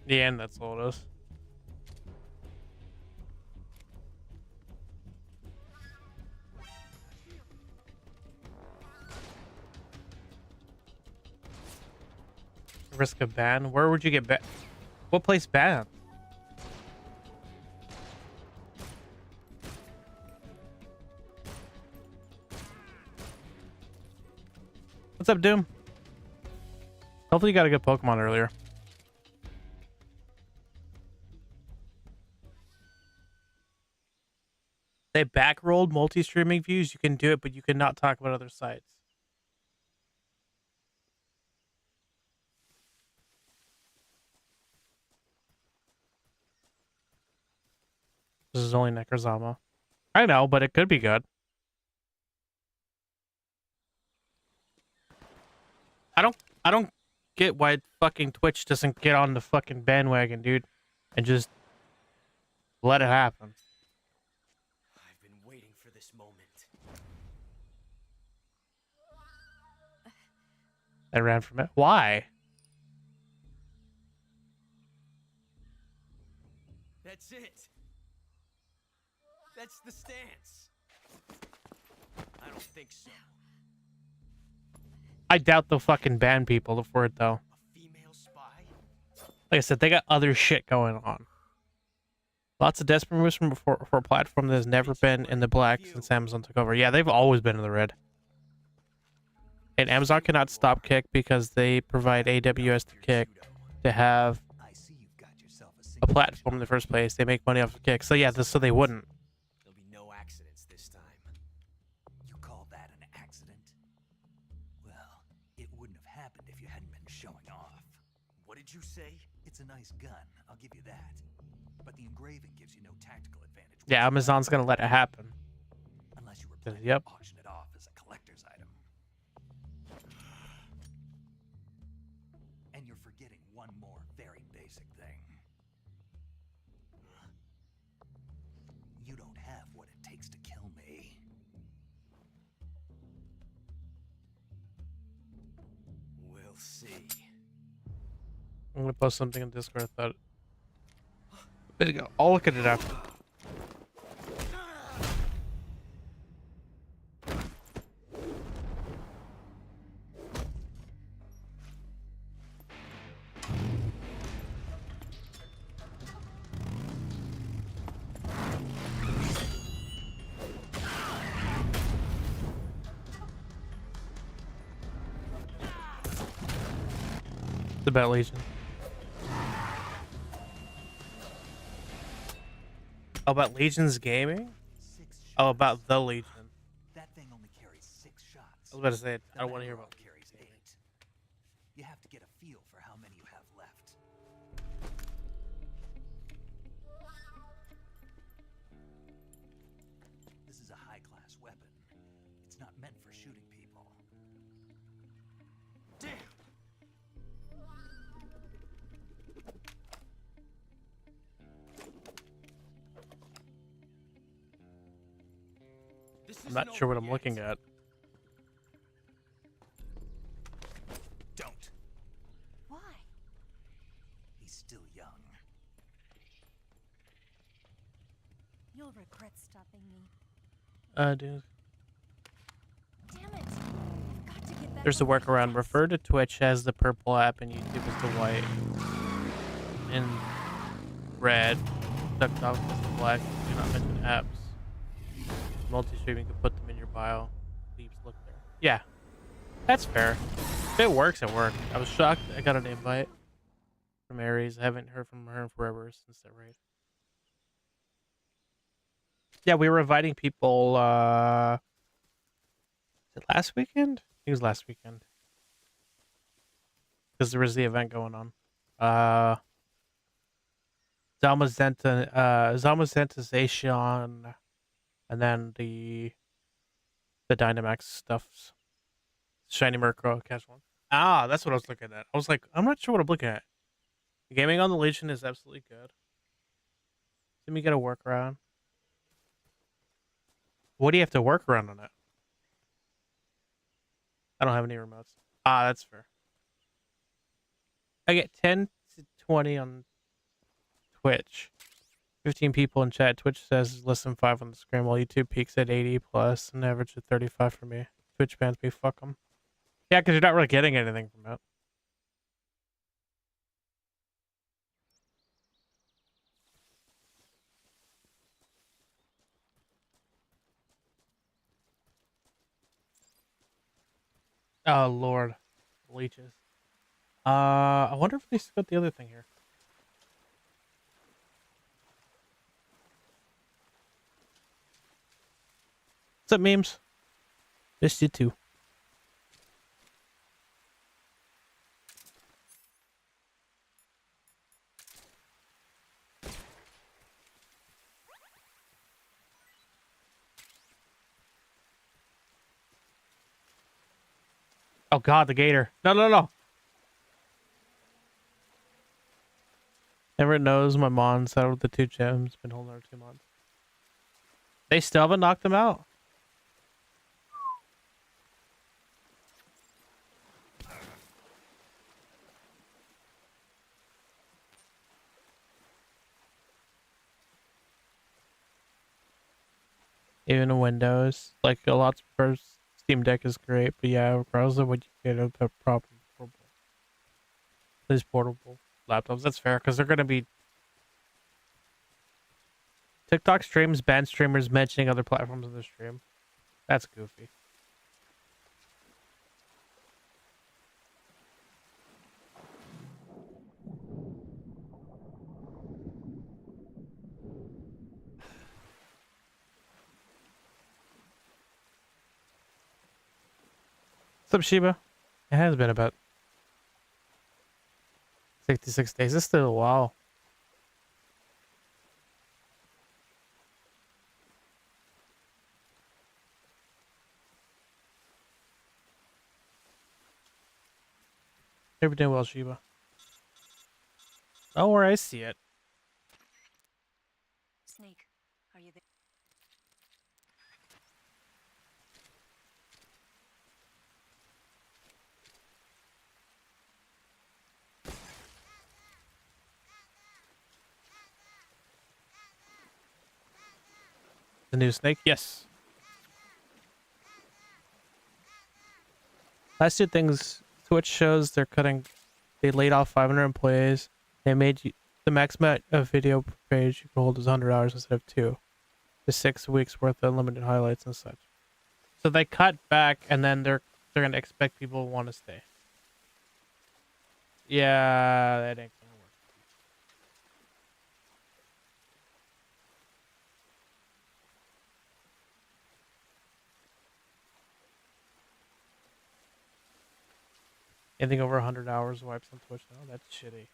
The end, that's all it is. Risk a ban? Where would you get banned? What place banned? What's up, Doom? Hopefully you got a good Pokemon earlier. They backrolled multi-streaming views. You can do it, but you cannot talk about other sites. This is only Necrozama. I know, but it could be good. I don't get why fucking Twitch doesn't get on the fucking bandwagon, dude, and just let it happen. I've been waiting for this moment. I ran from it. Why? That's it. That's the stance. I don't think so. I doubt they'll fucking ban people for it, though. Female spy? Like I said, they got other shit going on. Lots of desperate moves from for a platform that has never been in the black since Amazon took over. Yeah, they've always been in the red. And Amazon cannot stop Kick because they provide AWS to Kick to have a platform in the first place. They make money off of Kick. So yeah, so they wouldn't. There'll be no accidents this time. You call that an accident? Well, it wouldn't have happened if you hadn't been showing off. What did you say? It's a nice gun, I'll give you that. But the engraving gives you no tactical advantage. Yeah, Amazon's gonna let it happen. Unless you were planning Yep. to auction it off as a collector's item. And you're forgetting one more very basic thing. You don't have what it takes to kill me. We'll see. I'm gonna post something in Discord. I thought. There you go. I'll look at it after. It's about Legion. Oh, about Legion's gaming? Oh, about the Legion. That thing only carries 6 shots. I was about to say, I don't want to hear about carries 8. You have to get a feel for how many you have left. I'm not sure what I'm looking at. Don't. Why? He's still young. You'll regret stopping me. Dude. Damn it! I've got to get back. There's a workaround. Refer to Twitch as the purple app and YouTube as the white. And red. TikTok as the black. Do not mention apps. Multi-streaming, you can put them in your bio. Leaves look there. Yeah. That's fair. If it works, it worked. I was shocked I got an invite from Aries. I haven't heard from her in forever since that raid. Yeah, we were inviting people, was it last weekend? I think it was last weekend. Because there was the event going on. Zamazentization, and then the Dynamax stuffs. Shiny Murkrow, Cash One. Ah, that's what I was looking at. I was like, I'm not sure what I'm looking at. The gaming on the Legion is absolutely good. Let me get a workaround. What do you have to work around on it? I don't have any remotes. Ah, that's fair. I get 10 to 20 on Twitch. 15 people in chat. Twitch says less than 5 on the screen, while YouTube peaks at 80 plus, an average of 35 for me. Twitch bans me, fuck them. Yeah, because you're not really getting anything from it. Oh, Lord. Leeches. I wonder if we still got the other thing here. What's up, memes? Missed you too. Oh God, the gator. No, no, no. Everett knows my mom settled the 2 gems. Been holding her 2 months. They still haven't knocked them out. Even in Windows, like a lot of Steam Deck is great, but yeah, regardless of what you get, a proper portable. These portable laptops, that's fair, because they're gonna be TikTok streams, ban streamers mentioning other platforms in the stream. That's goofy. What's up, Shiba? It has been about 66 days. It's still a while. You're doing well, Shiba. Oh, where I see it. Snake, are you there? The new Snake? Yes. Last 2 things, Twitch shows they laid off 500 employees. They made the max amount of video page you can hold is 100 hours instead of 2. Just 6 weeks worth of unlimited highlights and such. So they cut back, and then they're gonna expect people to want to stay. Yeah, that ain't gonna work. Anything over 100 hours wipes on Twitch now? That's shitty.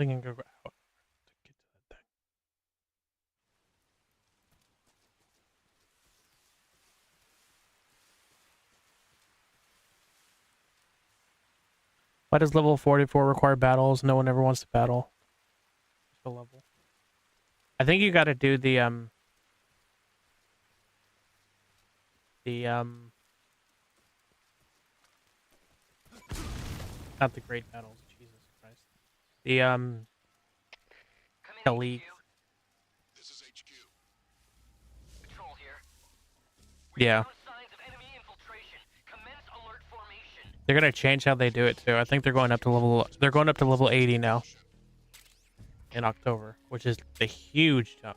we can go out to get to that thing. Why does level 44 require battles? No one ever wants to battle. The level. I think you got to do the not the great battles. Jesus Christ. The league. This is HQ. Patrol here. Yeah. They're gonna change how they do it too. I think they're going up to level 80 now. In October, which is a huge jump.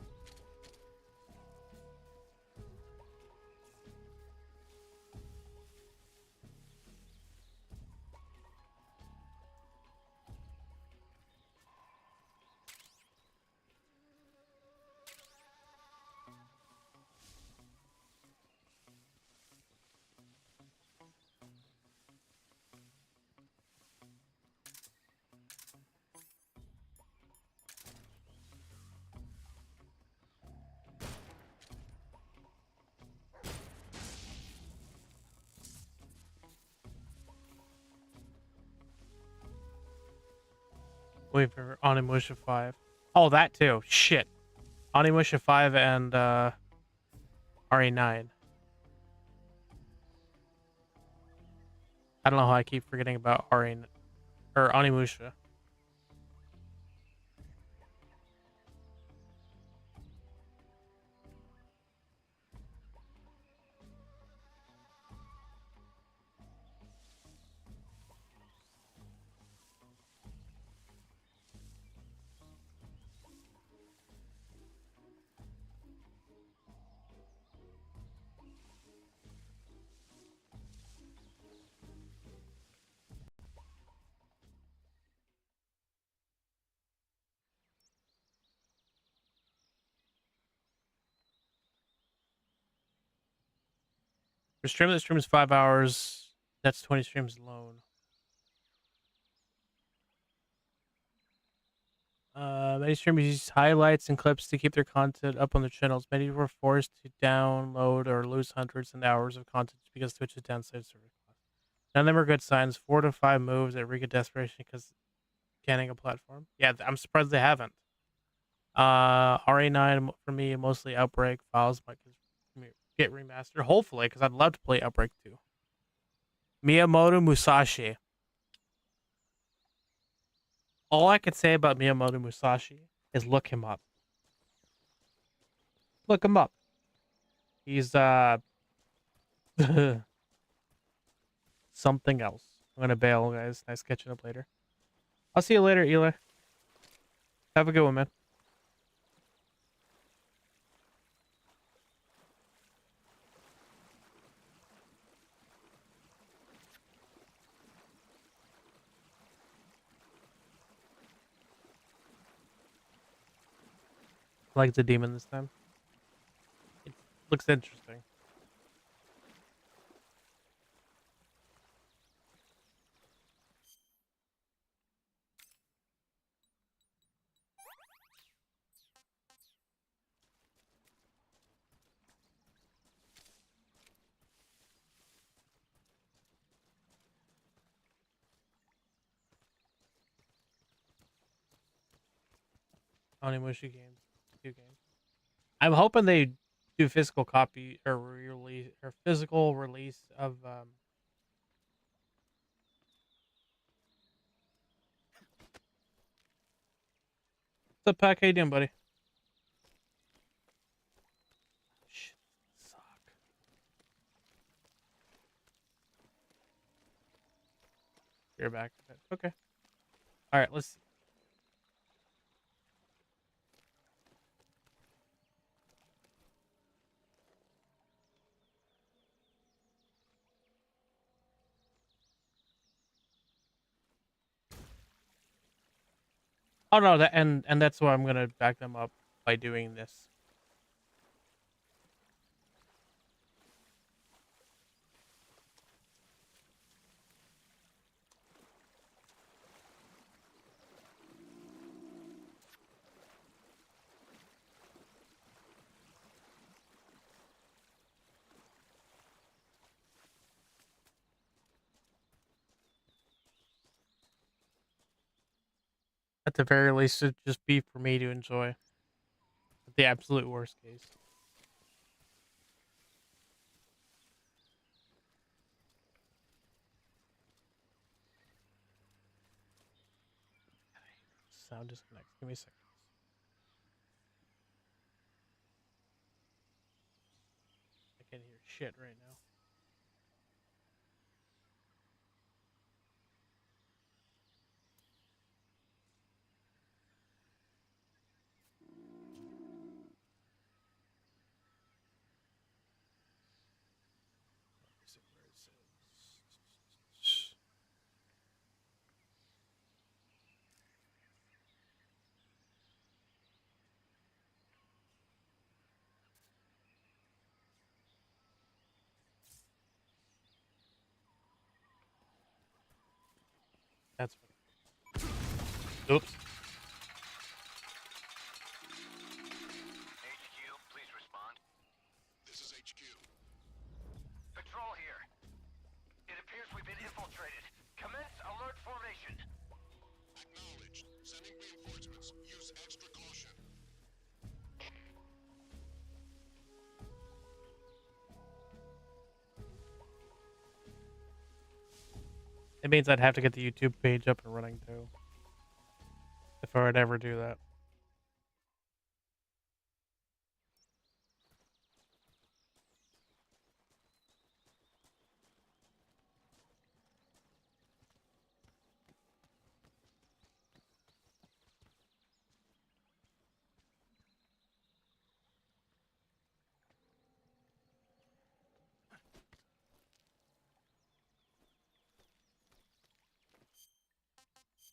Wait for Onimusha 5. Oh, that too. Shit. Onimusha 5 and RE9. I don't know how I keep forgetting about RE or Onimusha. For stream that streams 5 hours, that's 20 streams alone. Many streamers use highlights and clips to keep their content up on their channels. Many were forced to download or lose hundreds and hours of content because Twitch's downside server costs. None of them are good signs. 4 to 5 moves at Riga Desperation because canning a platform. Yeah, I'm surprised they haven't. RA9 for me, mostly Outbreak files might get remastered. Hopefully, because I'd love to play Outbreak 2. Miyamoto Musashi. All I could say about Miyamoto Musashi is look him up. Look him up. He's something else. I'm gonna bail, guys. Nice catching up later. I'll see you later, Eli. Have a good one, man. I like the demon this time. It looks interesting. Onimusha games, 2 games. I'm hoping they do physical copy or release or physical release of What's up, Pack? How you doing, buddy? Shit, suck. You're back. Okay. All right, let's see. Oh no, that and that's why I'm gonna back them up by doing this. At the very least, it'd just be for me to enjoy. At the absolute worst case. Sound disconnects. Give me a second. I can't hear shit right now. That's funny. Oops. HQ, please respond. This is HQ. Patrol here. It appears we've been infiltrated. Commence alert formation. Acknowledged. Sending reinforcements. Use extra caution. It means I'd have to get the YouTube page up and running too. If I would ever do that.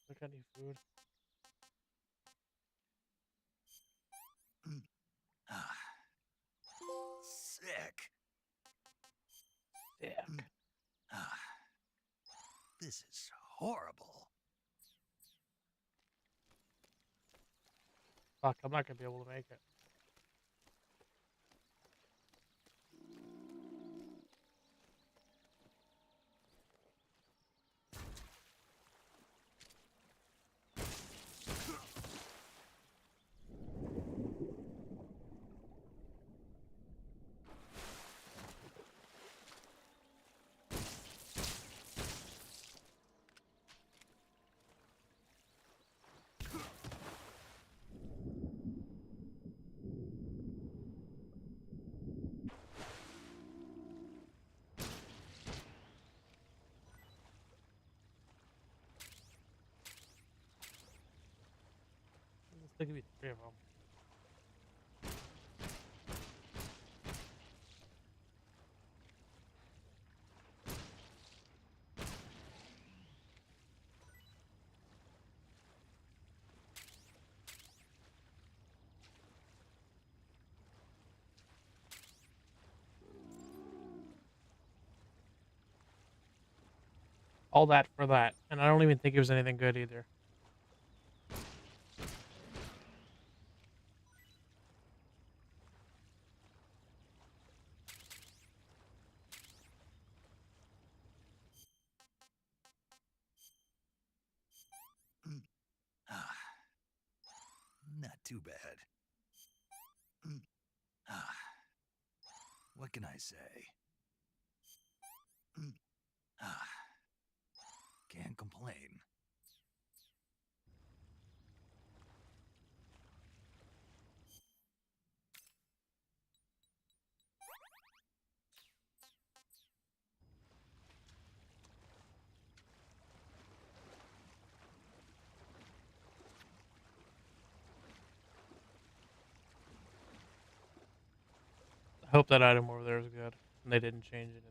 Look at any food. Sick. Yeah. This is horrible. Fuck, I'm not gonna be able to make it. There could be 3 of them. All that for that. And I don't even think it was anything good either. Not too bad. What can I say? Can't complain. I hope that item over there is good. And they didn't change anything.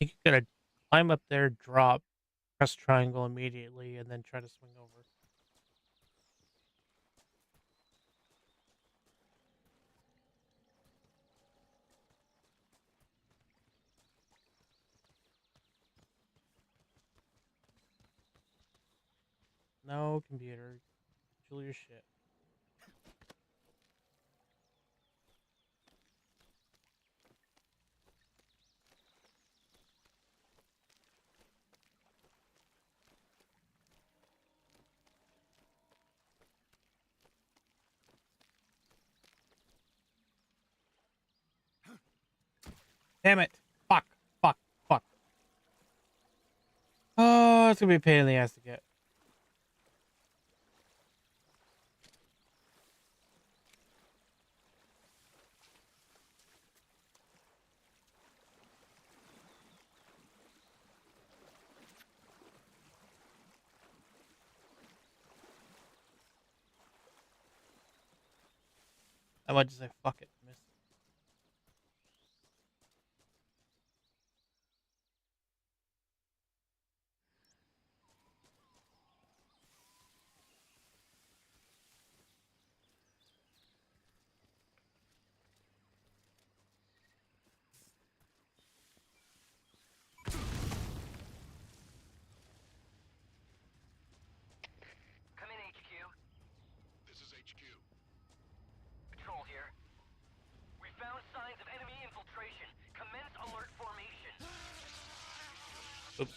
think you gotta climb up there, drop, press triangle immediately, and then try to swing over. No, computer. Chill your shit. Damn it. Fuck. Fuck. Fuck. Oh, it's gonna be a pain in the ass to get. I might just say fuck it. Miss. Come in, HQ. This is HQ. Patrol here. We found signs of enemy infiltration. Commence alert formation. Oops.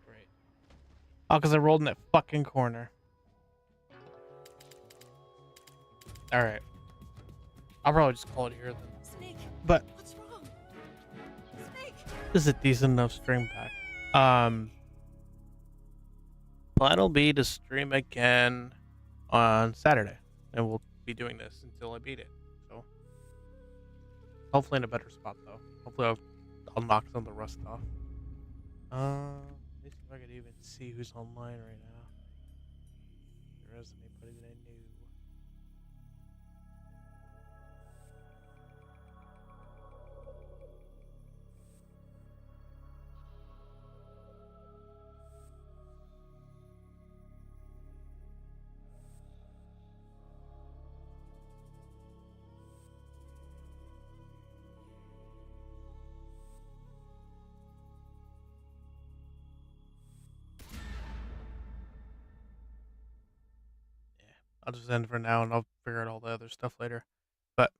Great. Oh, because I rolled in that fucking corner. Alright. I'll probably just call it here then. Snake, But what's wrong? Snake! this is a decent enough stream pack. Plan will be to stream again on Saturday. And we'll be doing this until I beat it. So hopefully in a better spot though. Hopefully I'll knock some of the rust off. Let me see if I could even see who's online right now. If there is anybody that I knew. I'll just end for now and I'll figure out all the other stuff later. But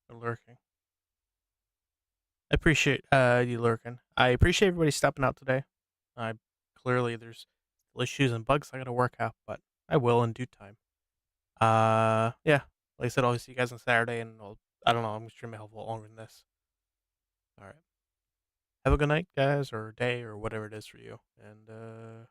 they're lurking. I appreciate you lurking. I appreciate everybody stopping out today. Clearly there's still issues and bugs I gotta work out, but I will in due time. Yeah. Like I said, I'll see you guys on Saturday and I don't know, I'm gonna stream a hell of a lot longer than this. Alright. Have a good night, guys, or day, or whatever it is for you. And